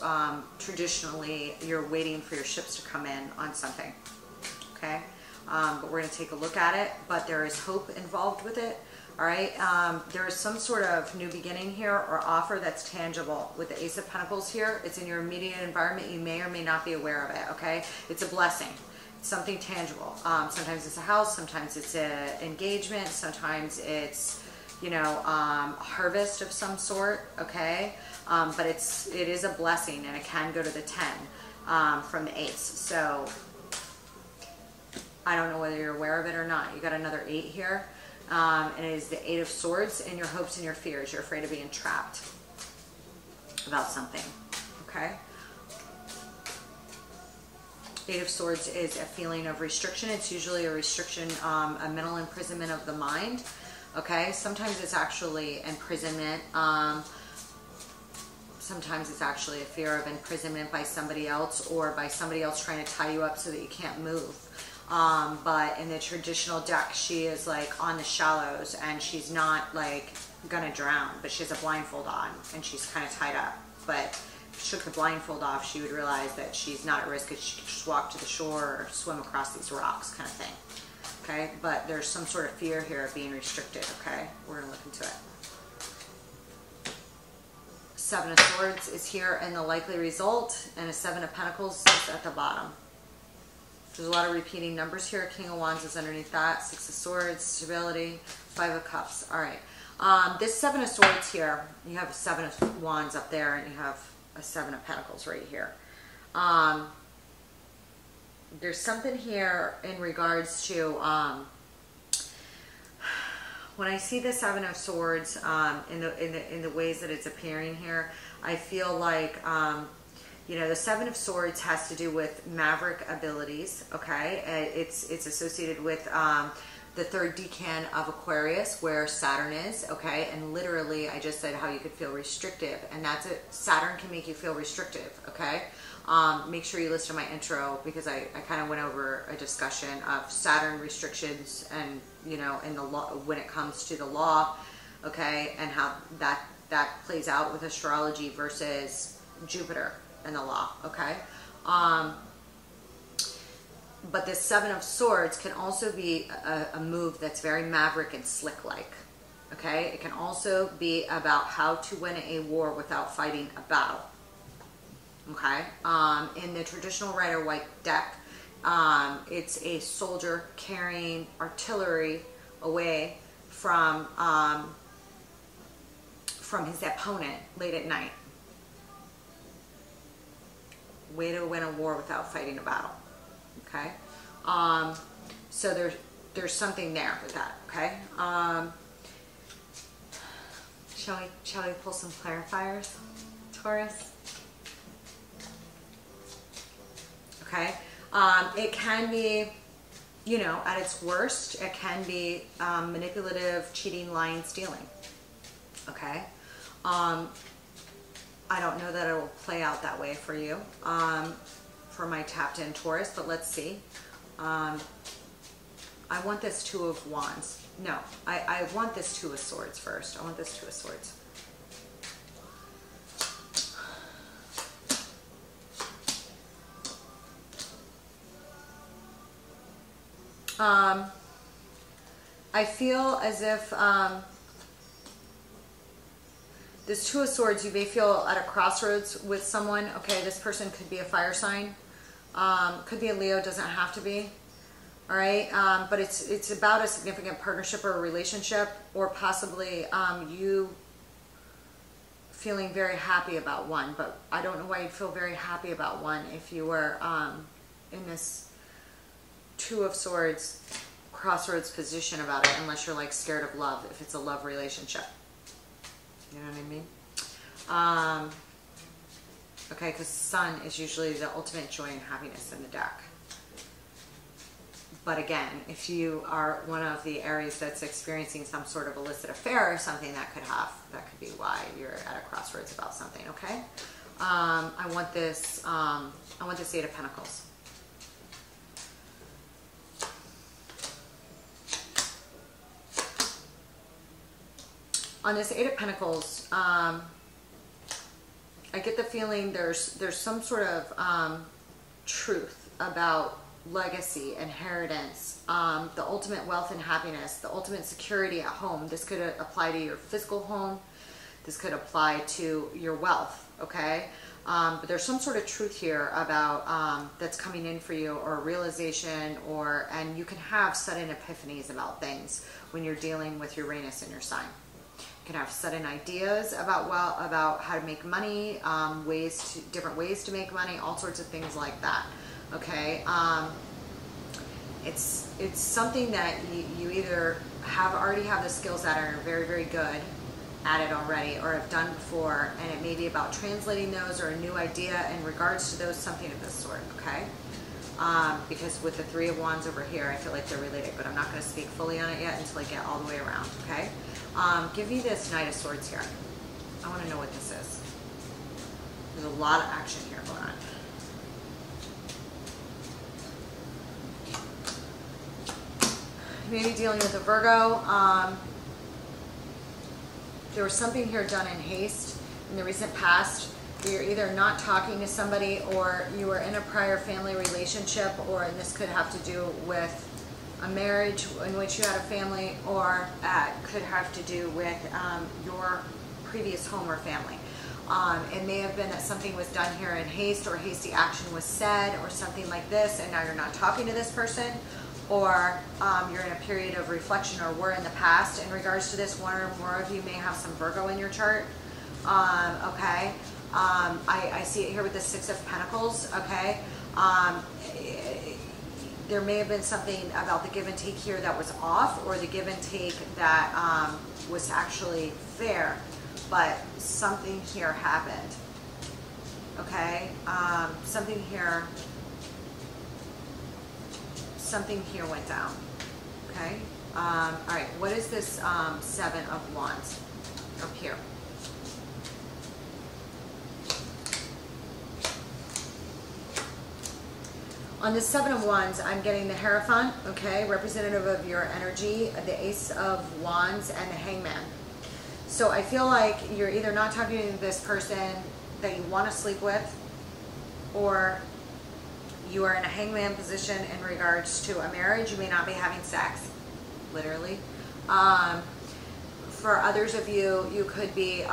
Traditionally, you're waiting for your ships to come in on something, okay? But we're going to take a look at it, but there is hope involved with it. All right, there is some sort of new beginning here or offer that's tangible. With the Ace of Pentacles here, it's in your immediate environment. You may or may not be aware of it, okay? It's a blessing. It's something tangible. Sometimes it's a house, sometimes it's an engagement, sometimes it's, you know, harvest of some sort, okay? But it is a blessing, and it can go to the 10 from the Ace. So I don't know whether you're aware of it or not. You got another 8 here. And it is the 8 of Swords, and your hopes and your fears. You're afraid of being trapped about something, okay? 8 of Swords is a feeling of restriction. It's usually a restriction, a mental imprisonment of the mind, okay? Sometimes it's actually imprisonment. Sometimes it's actually a fear of imprisonment by somebody else, or by somebody else trying to tie you up so that you can't move. But in the traditional deck, she is like on the shallows, and she's not like gonna drown, but she has a blindfold on and she's kind of tied up. But if she took the blindfold off, she would realize that she's not at risk, because she could just walk to the shore or swim across these rocks, kind of thing. Okay, but there's some sort of fear here of being restricted. Okay, we're gonna look into it. 7 of Swords is here in the likely result, and a 7 of Pentacles is at the bottom. There's a lot of repeating numbers here. King of Wands is underneath that. 6 of Swords, stability, 5 of Cups. All right. This 7 of Swords here, you have a 7 of Wands up there, and you have a 7 of Pentacles right here. There's something here in regards to, when I see the 7 of Swords in the ways that it's appearing here, I feel like, you know, the 7 of Swords has to do with maverick abilities, okay? It's associated with the 3rd decan of Aquarius, where Saturn is, okay? And literally, I just said how you could feel restrictive, and that's it. Saturn can make you feel restrictive, okay? Make sure you listen to my intro, because I kind of went over a discussion of Saturn restrictions, and, you know, in the law, when it comes to the law, okay? And how that plays out with astrology versus Jupiter and the law, okay? But this 7 of Swords can also be a move that's very maverick and slick-like, okay? It can also be about how to win a war without fighting a battle, okay? In the traditional Rider-Waite deck, it's a soldier carrying artillery away from his opponent late at night. Way to win a war without fighting a battle, okay? So there's something there with that, okay? Shall we pull some clarifiers, Taurus? Okay, it can be, you know, at its worst, it can be manipulative, cheating, lying, stealing, okay? I don't know that it will play out that way for you, for my tapped in Taurus, but let's see. I want this 2 of Wands. No, I want this 2 of Swords first. I want this 2 of Swords. I feel as if this 2 of Swords, you may feel at a crossroads with someone. Okay, this person could be a fire sign, could be a Leo, doesn't have to be. All right, but it's about a significant partnership or a relationship, or possibly you feeling very happy about one. But I don't know why you'd feel very happy about one if you were in this Two of Swords crossroads position about it, unless you're like scared of love, if it's a love relationship. You know what I mean? Okay, because Sun is usually the ultimate joy and happiness in the deck. But again, if you are one of the Aries that's experiencing some sort of illicit affair or something, that could be why you're at a crossroads about something. Okay, I want this Eight of Pentacles. On this Eight of Pentacles, I get the feeling there's some sort of truth about legacy, inheritance, the ultimate wealth and happiness, the ultimate security at home. This could apply to your physical home. This could apply to your wealth, okay? But there's some sort of truth here about that's coming in for you, or a realization, and you can have sudden epiphanies about things when you're dealing with Uranus in your sign. You can have sudden ideas about how to make money, different ways to make money, all sorts of things like that. Okay, it's something that you either already have the skills at, or are very, very good at it already, or have done before, and it may be about translating those, or a new idea in regards to those, something of this sort. Okay, because with the Three of Wands over here, I feel like they're related, but I'm not going to speak fully on it yet until I get all the way around. Okay, give me this Knight of Swords here. I want to know what this is. There's a lot of action here going on. Maybe dealing with a Virgo. There was something here done in haste in the recent past. You're either not talking to somebody, or you were in a prior family relationship, and this could have to do with a marriage in which you had a family, or could have to do with your previous home or family. It may have been that something was done here in haste, or hasty action was said, or something like this, and now you're not talking to this person. Or you're in a period of reflection, or were in the past in regards to this. One or more of you may have some Virgo in your chart. Okay, I see it here with the Six of Pentacles. Okay, there may have been something about the give and take here that was off, or the give and take that was actually fair, but something here happened. Okay, something here went down. Okay, all right, what is this Seven of Wands up here? On the Seven of Wands, I'm getting the Hierophant, okay, representative of your energy, the Ace of Wands, and the Hangman. So I feel like you're either not talking to this person that you want to sleep with, or you are in a hangman position in regards to a marriage. You may not be having sex, literally. For others of you, you could be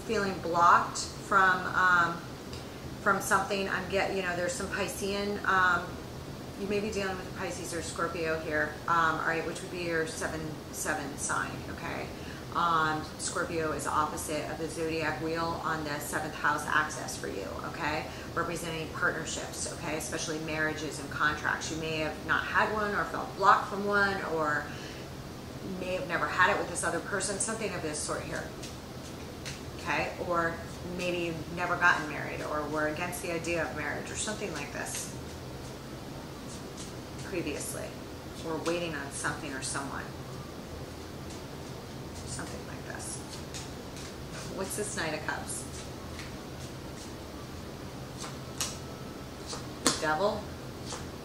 feeling blocked from something. There's some Piscean. You may be dealing with a Pisces or Scorpio here, all right, which would be your 7-7 sign, okay? Scorpio is opposite of the zodiac wheel on the 7th house axis for you, okay? Representing partnerships, okay? Especially marriages and contracts. You may have not had one, or felt blocked from one, or may have never had it with this other person, something of this sort here, okay? Or maybe you've never gotten married, or were against the idea of marriage, or something like this previously, or waiting on something or someone. Something like this. What's this Knight of Cups? The Devil,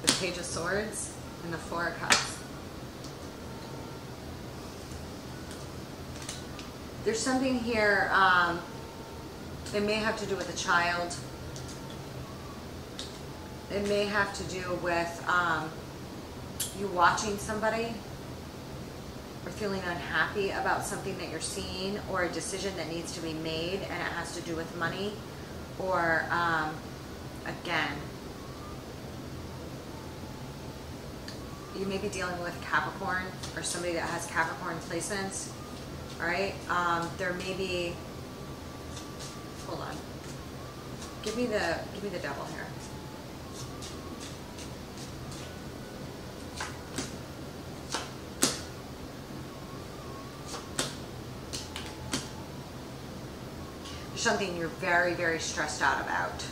the Page of Swords, and the Four of Cups. There's something here, it may have to do with a child. It may have to do with you watching somebody, or feeling unhappy about something that you're seeing, or a decision that needs to be made, and it has to do with money, or again, you may be dealing with Capricorn, or somebody that has Capricorn placements. All right, there may be, hold on, Give me the devil here. Something you're very, very stressed out about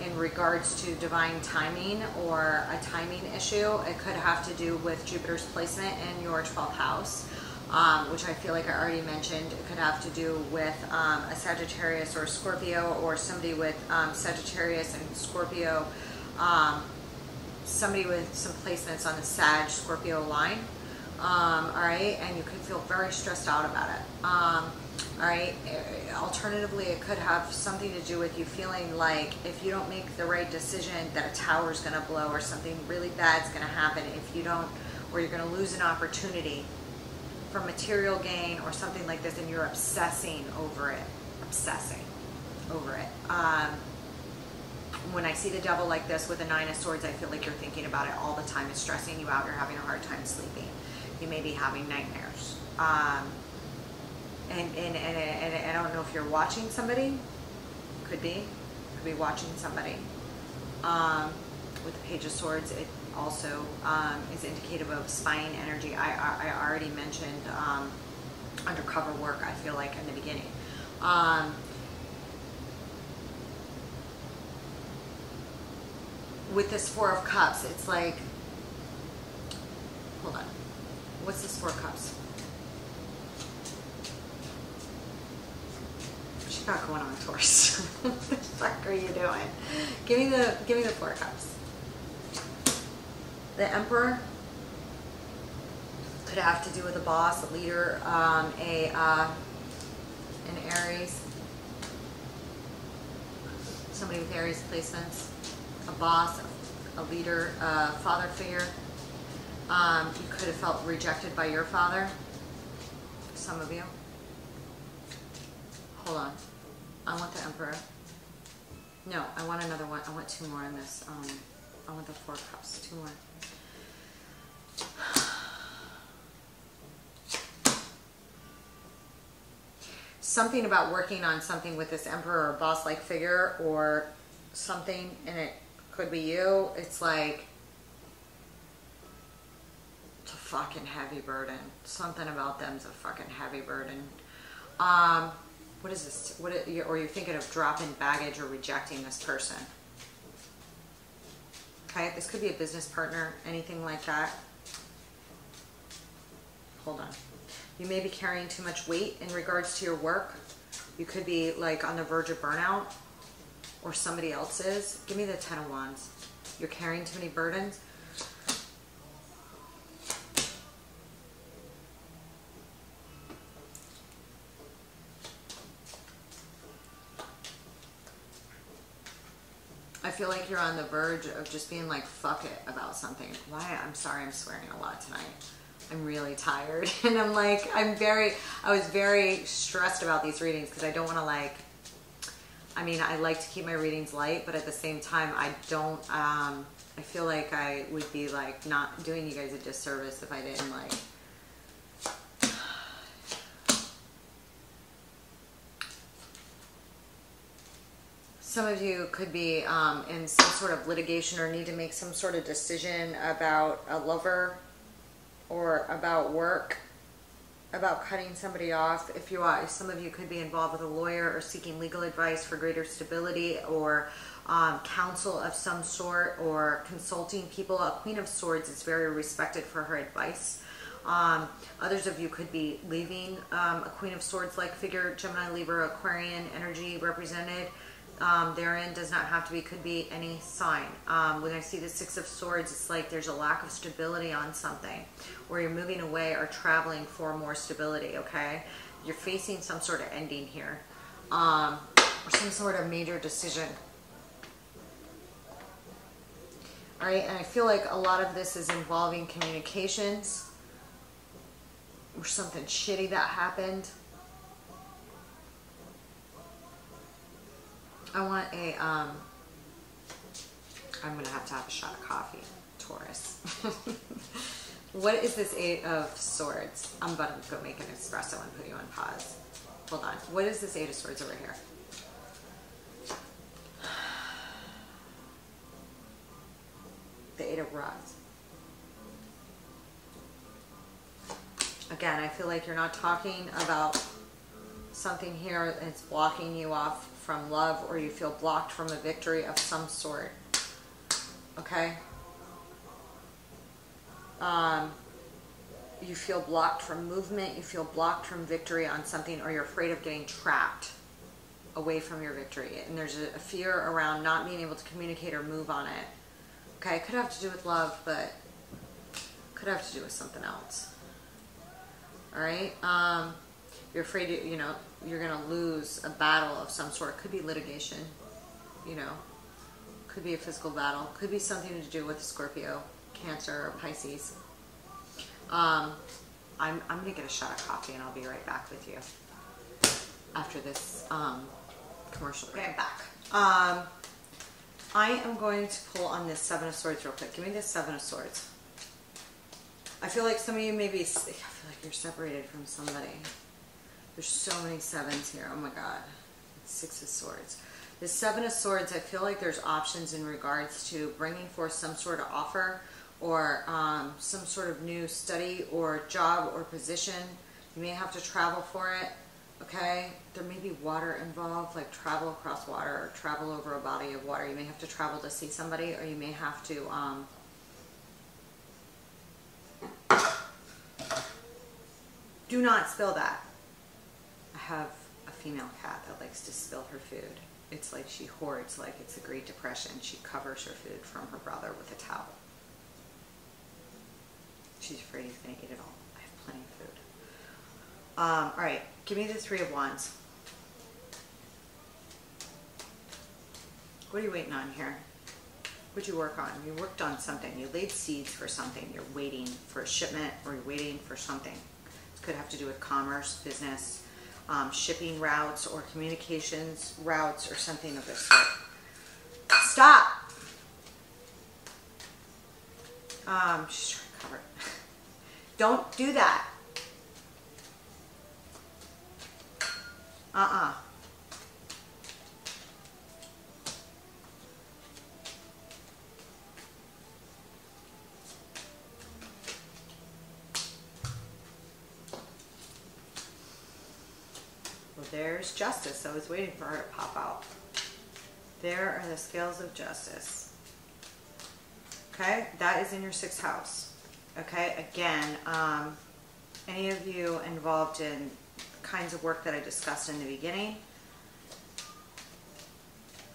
in regards to divine timing or a timing issue. It could have to do with Jupiter's placement in your 12th house, which I feel like I already mentioned. It could have to do with a Sagittarius or a Scorpio, or somebody with Sagittarius and Scorpio, somebody with some placements on the Sag-Scorpio line. All right, and you could feel very stressed out about it. All right, alternatively, it could have something to do with you feeling like if you don't make the right decision, that a tower is going to blow or something really bad is going to happen if you don't, or you're going to lose an opportunity for material gain or something like this, and you're obsessing over it. When I see the devil like this with a 9 of Swords, I feel like you're thinking about it all the time. It's stressing you out. You're having a hard time sleeping. You may be having nightmares. And I don't know if you're watching somebody. Could be watching somebody. With the Page of Swords, it also is indicative of spying energy. I already mentioned undercover work, I feel like, in the beginning. With this Four of Cups, it's like, hold on. What's this Four of Cups? What you got going on, Taurus? What the fuck are you doing? Give me the Four of Cups. The Emperor could have to do with a boss, a leader, an Aries. Somebody with Aries placements. A boss, a leader, a father figure. You could have felt rejected by your father. Some of you. Hold on. I want the Emperor. No, I want another one. I want 2 more in this. I want the Four of Cups. 2 more. Something about working on something with this Emperor or boss-like figure or something, and it could be you. It's like, it's a fucking heavy burden. Something about them's a fucking heavy burden. What is this? Or you're thinking of dropping baggage or rejecting this person. Okay, this could be a business partner, anything like that. Hold on. You may be carrying too much weight in regards to your work. You could be like on the verge of burnout, or somebody else is. Give me the 10 of Wands. You're carrying too many burdens. I feel like you're on the verge of just being like, fuck it about something. Why? I'm sorry, I'm swearing a lot tonight. I'm really tired. And I'm like, I was very stressed about these readings because I don't want to like, I mean, I like to keep my readings light, but at the same time, I don't, I feel like I would be like not doing you guys a disservice if I didn't like, some of you could be in some sort of litigation or need to make some sort of decision about a lover or about work, about cutting somebody off. If you are, some of you could be involved with a lawyer or seeking legal advice for greater stability or counsel of some sort, or consulting people. A Queen of Swords is very respected for her advice. Others of you could be leaving a Queen of Swords like figure, Gemini, Libra, Aquarian energy represented. Therein does not have to be, could be any sign. When I see the Six of Swords, it's like there's a lack of stability on something, or you're moving away or traveling for more stability, okay? You're facing some sort of ending here, or some sort of major decision. All right, and I feel like a lot of this is involving communications or something shitty that happened. I want a, I'm going to have a shot of coffee, Taurus. What is this Eight of Swords? I'm about to go make an espresso and put you on pause. Hold on. What is this Eight of Swords over here? Eight of Rods. Again, I feel like you're not talking about something here that's blocking you off from love, or you feel blocked from a victory of some sort. Okay? You feel blocked from movement, you feel blocked from victory on something, or you're afraid of getting trapped away from your victory. And there's a fear around not being able to communicate or move on it. Okay, it could have to do with love, but could have to do with something else. All right? You're afraid, you know, you're going to lose a battle of some sort. Could be litigation, you know. Could be a physical battle. Could be something to do with Scorpio, Cancer, or Pisces. I'm going to get a shot of coffee and I'll be right back with you after this commercial break. Okay, I'm back. I am going to pull on this Seven of Swords real quick. Give me this Seven of Swords. I feel like some of you maybe, I feel like you're separated from somebody. There's so many sevens here. Oh my God. Six of Swords. The Seven of Swords, I feel like there's options in regards to bringing forth some sort of offer, or some sort of new study or job or position. You may have to travel for it. Okay? There may be water involved, like travel across water or travel over a body of water. You may have to travel to see somebody, or you may have to do not spill that. I have a female cat that likes to spill her food. It's like she hoards, like it's a Great Depression. She covers her food from her brother with a towel. She's afraid he's going to eat it all. I have plenty of food. All right, give me the Three of Wands. What are you waiting on here? What'd you work on? You worked on something. You laid seeds for something. You're waiting for a shipment, or you're waiting for something. It could have to do with commerce, business, shipping routes, or communications routes, or something of this sort. Stop! She's trying to cover it. Don't do that. Well, there's Justice. I was waiting for her to pop out. There are the Scales of Justice. Okay, that is in your 6th house. Okay, again, any of you involved in kinds of work that I discussed in the beginning,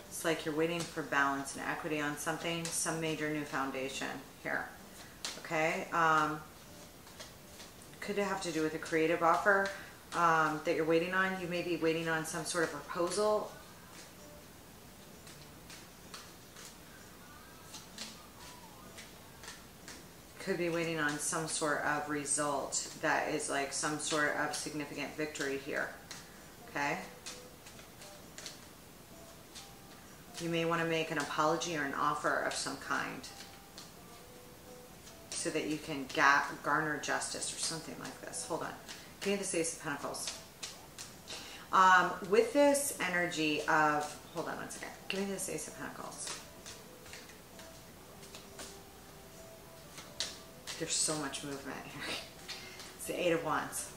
it's like you're waiting for balance and equity on something, some major new foundation here. Okay, could have to do with a creative offer that you're waiting on. You may be waiting on some sort of proposal. Could be waiting on some sort of result that is like some sort of significant victory here. Okay? You may want to make an apology or an offer of some kind so that you can garner justice or something like this. Hold on. Give me this Ace of Pentacles. With this energy of, hold on one second. Give me this Ace of Pentacles. There's so much movement here. It's the Eight of Wands.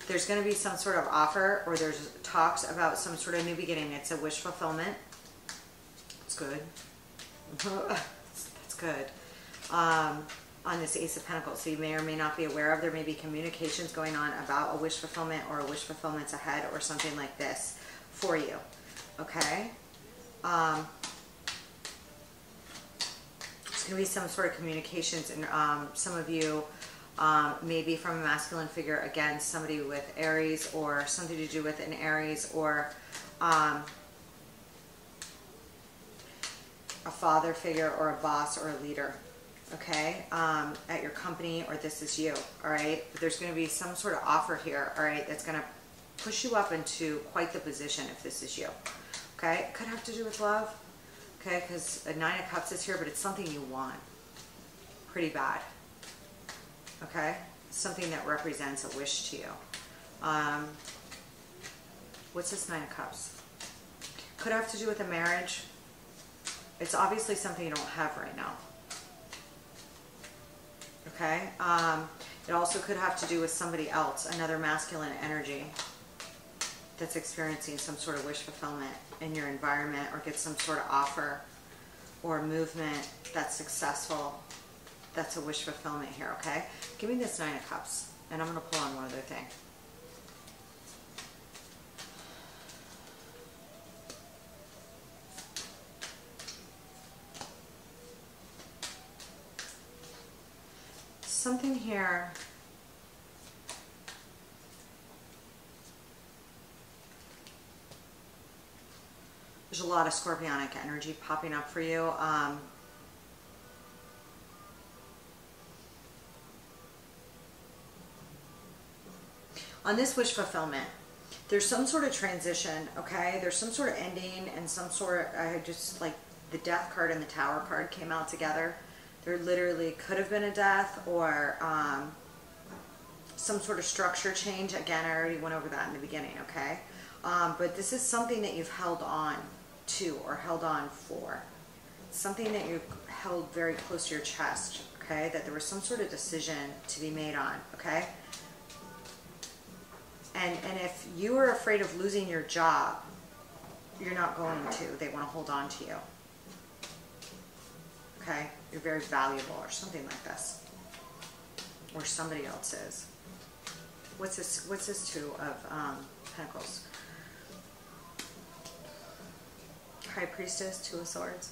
There's going to be some sort of offer, or there's talks about some sort of new beginning. It's a wish fulfillment. It's good. That's good. On this Ace of Pentacles. So you may or may not be aware of, there may be communications going on about a wish fulfillment, or a wish fulfillment's ahead, or something like this for you. Okay? It's going to be some sort of communications, and some of you maybe from a masculine figure, again, somebody with Aries, or something to do with an Aries, or a father figure, or a boss, or a leader. Okay, at your company, or this is you. All right, but there's going to be some sort of offer here. All right, that's going to push you up into quite the position if this is you. Okay, it could have to do with love. Okay, because a Nine of Cups is here, but it's something you want pretty bad. Okay, something that represents a wish to you. What's this Nine of Cups? Could have to do with a marriage. It's obviously something you don't have right now. okay? It also could have to do with somebody else, another masculine energy that's experiencing some sort of wish fulfillment in your environment, or get some sort of offer or movement that's successful. That's a wish fulfillment here, okay? Give me this Nine of Cups, and I'm going to pull on one other thing. Something here. There's a lot of scorpionic energy popping up for you. On this wish fulfillment, there's some sort of transition, okay? There's some sort of ending and some sort of, just like the Death card and the Tower card came out together. There literally could have been a death, or some sort of structure change. Again, I already went over that in the beginning, okay? But this is something that you've held on to or held on for. Something that you held very close to your chest, okay? That there was some sort of decision to be made on, okay? And if you are afraid of losing your job, you're not going to. They want to hold on to you. Okay? You're very valuable, or something like this. Or somebody else is. What's this? What's this Two of Pentacles? High Priestess, Two of Swords.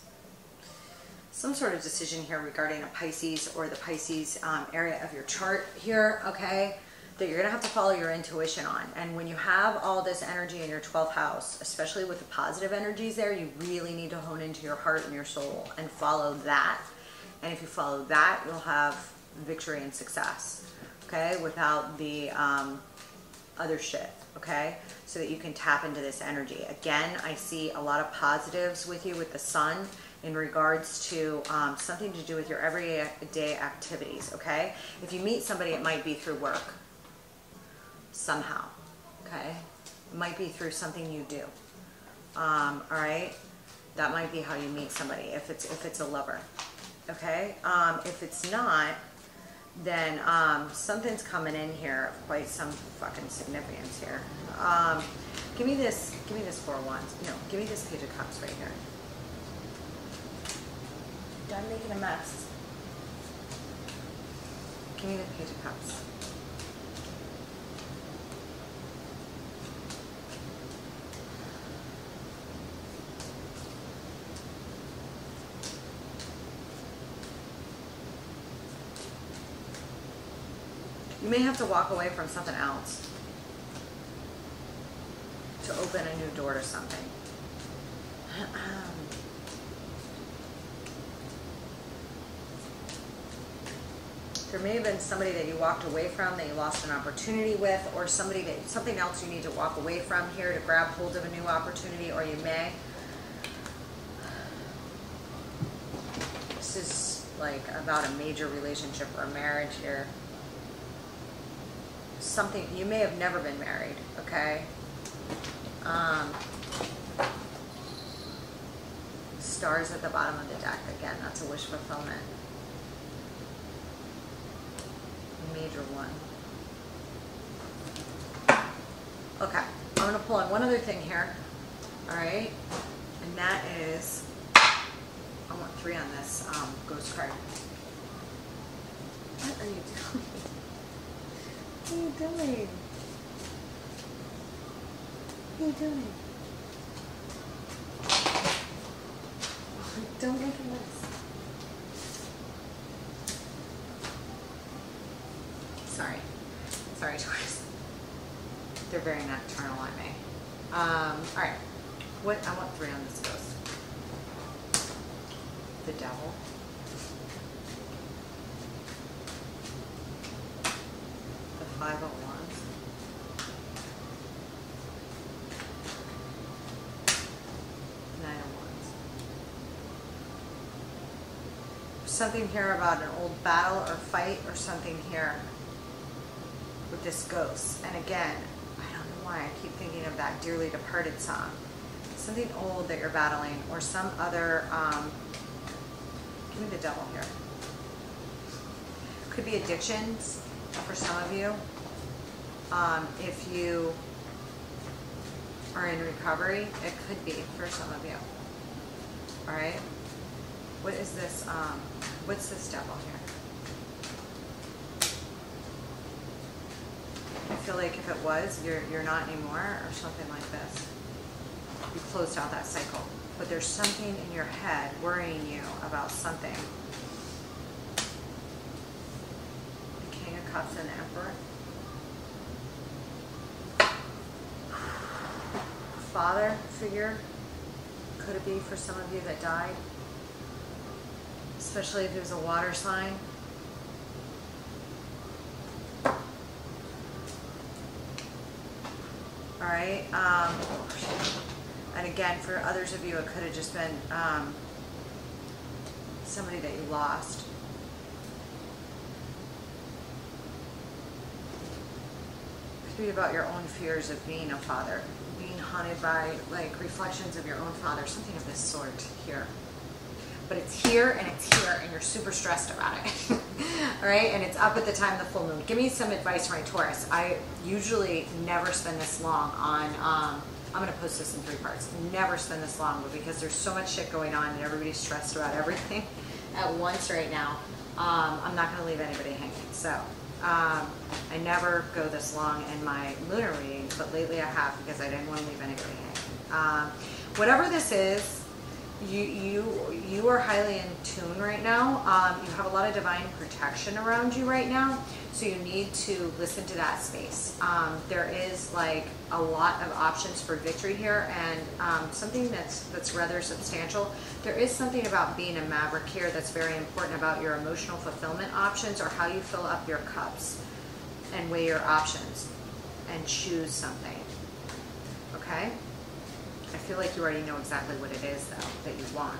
Some sort of decision here regarding a Pisces, or the Pisces area of your chart here, okay? That you're going to have to follow your intuition on. And when you have all this energy in your 12th house, especially with the positive energies there, you really need to hone into your heart and your soul and follow that. And if you follow that, you'll have victory and success, okay? Without the other shit, okay? So that you can tap into this energy. Again, I see a lot of positives with you with the Sun in regards to something to do with your everyday activities, okay? If you meet somebody, it might be through work. Somehow, okay? It might be through something you do. All right? That might be how you meet somebody, if it's a lover. Okay? If it's not, then something's coming in here of quite some fucking significance here. Give me this Four of Wands. No, give me this Page of Cups right here. Done making a mess. Give me the Page of Cups. You may have to walk away from something else to open a new door to something. There may have been somebody that you walked away from, that you lost an opportunity with, or something else you need to walk away from here to grab hold of a new opportunity, or you may. This is like about a major relationship or a marriage here. Something, you may have never been married, okay? Stars at the bottom of the deck, again, that's a wish fulfillment. Major one. Okay, I'm going to pull on one other thing here, all right? And that is, I want 3 on this ghost card. What are you doing? What are you doing? What are you doing? Don't make a mess. Sorry, Taurus. They're very nocturnal on me. All right. I want 3 on this ghost. The Devil. The 5 of Wands. Something here about an old battle or fight or something here with this ghost. And again, I don't know why I keep thinking of that Dearly Departed song. Something old that you're battling, or some other, give me the Devil here. Could be addictions for some of you. If you are in recovery, it could be for some of you. All right. What is this? What's this devil here? I feel like if it was, you're not anymore, or something like this. You closed out that cycle. But there's something in your head worrying you about something. The King of Cups and the Emperor. Father figure. Could it be for some of you that died? Especially if it was a water sign. All right. And again, for others of you, it could have just been somebody that you lost. It could be about your own fears of being a father, being haunted by like reflections of your own father, something of this sort here. But it's here and it's here, and you're super stressed about it. All right, and it's up at the time of the full moon. Give me some advice for my Taurus. I usually never spend this long on, I'm going to post this in 3 parts. Never spend this long, but because there's so much shit going on and everybody's stressed about everything at once right now, I'm not going to leave anybody hanging. So I never go this long in my lunar reading, but lately I have because I didn't want to leave anybody hanging. Whatever this is, you are highly in tune right now. You have a lot of divine protection around you right now, so you need to listen to that space. There is like a lot of options for victory here, and something that's rather substantial. There is something about being a maverick here that's very important about your emotional fulfillment options, or how you fill up your cups and weigh your options and choose something. Okay? I feel like you already know exactly what it is, though, that you want.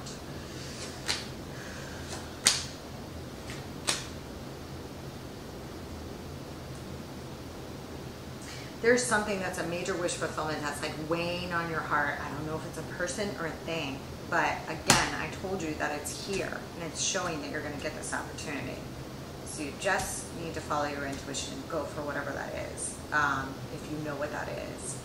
There's something that's a major wish fulfillment that's like weighing on your heart. I don't know if it's a person or a thing, but again, I told you that it's here, and it's showing that you're going to get this opportunity. So you just need to follow your intuition and go for whatever that is, if you know what that is.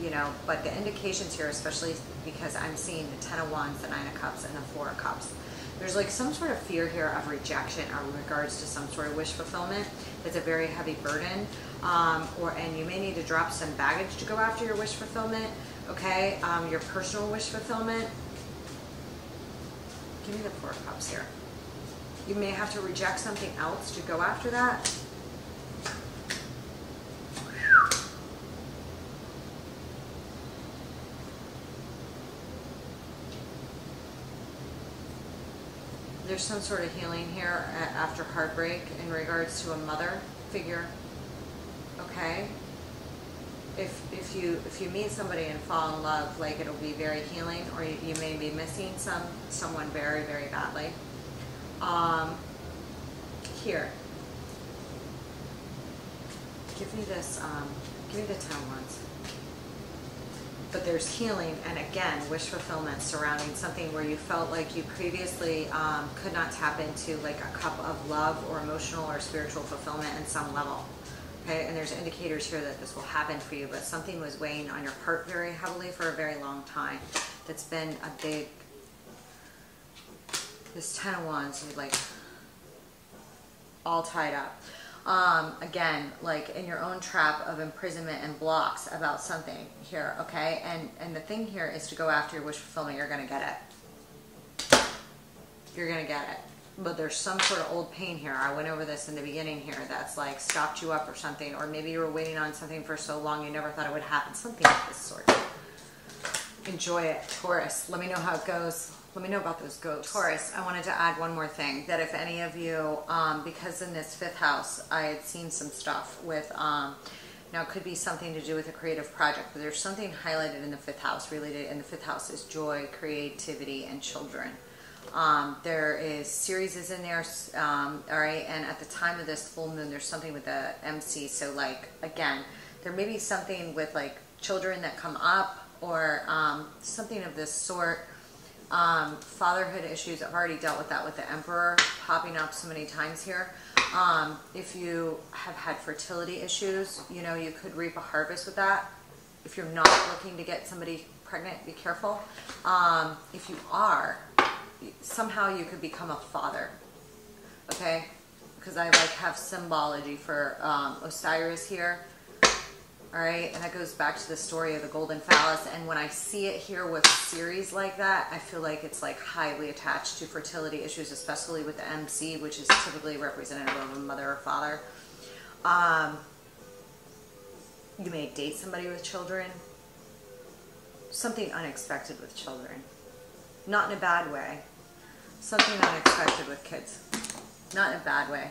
You know, but the indications here, especially because I'm seeing the 10 of Wands, the 9 of Cups, and the 4 of Cups. There's like some sort of fear here of rejection or in regards to some sort of wish fulfillment. It's a very heavy burden, and you may need to drop some baggage to go after your wish fulfillment. Okay, your personal wish fulfillment. Give me the 4 of Cups here. You may have to reject something else to go after that. There's some sort of healing here after heartbreak in regards to a mother figure. Okay, if you meet somebody and fall in love, like it'll be very healing, or you may be missing someone very, very badly. Here, give me this. Give me the 10 of Wands. But there's healing, and again, wish fulfillment surrounding something where you felt like you previously could not tap into like a cup of love or emotional or spiritual fulfillment in some level. Okay, and there's indicators here that this will happen for you, but something was weighing on your heart very heavily for a very long time. That's been a big, this 10 of Wands, like all tied up. Again, like in your own trap of imprisonment and blocks about something here, okay? And the thing here is to go after your wish fulfillment. You're going to get it. You're going to get it. But there's some sort of old pain here. I went over this in the beginning here that's like stopped you up or something, or maybe you were waiting on something for so long you never thought it would happen. Something of this sort. Enjoy it, Taurus. Let me know how it goes. Let me know about those ghosts. Taurus, I wanted to add one more thing, that if any of you, because in this 5th house, I had seen some stuff with, now it could be something to do with a creative project, but there's something highlighted in the 5th house related, and the 5th house is joy, creativity, and children. There is series is in there, all right, and at the time of this full moon, there's something with the MC, so like, again, there may be something with like children that come up, or something of this sort. Fatherhood issues, I've already dealt with that with the Emperor popping up so many times here. If you have had fertility issues, you know, you could reap a harvest with that. If you're not looking to get somebody pregnant, be careful. If you are, somehow you could become a father, okay? Because I like have symbology for Osiris here. All right, and that goes back to the story of the golden phallus. And when I see it here with series like that, I feel like it's like highly attached to fertility issues, especially with the MC, which is typically representative of a mother or father. You may date somebody with children. Something unexpected with children. Not in a bad way. Something unexpected with kids. Not in a bad way.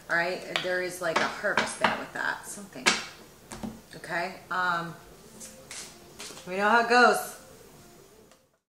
All right, there is like a harvest there with that, something. Okay, we know how it goes.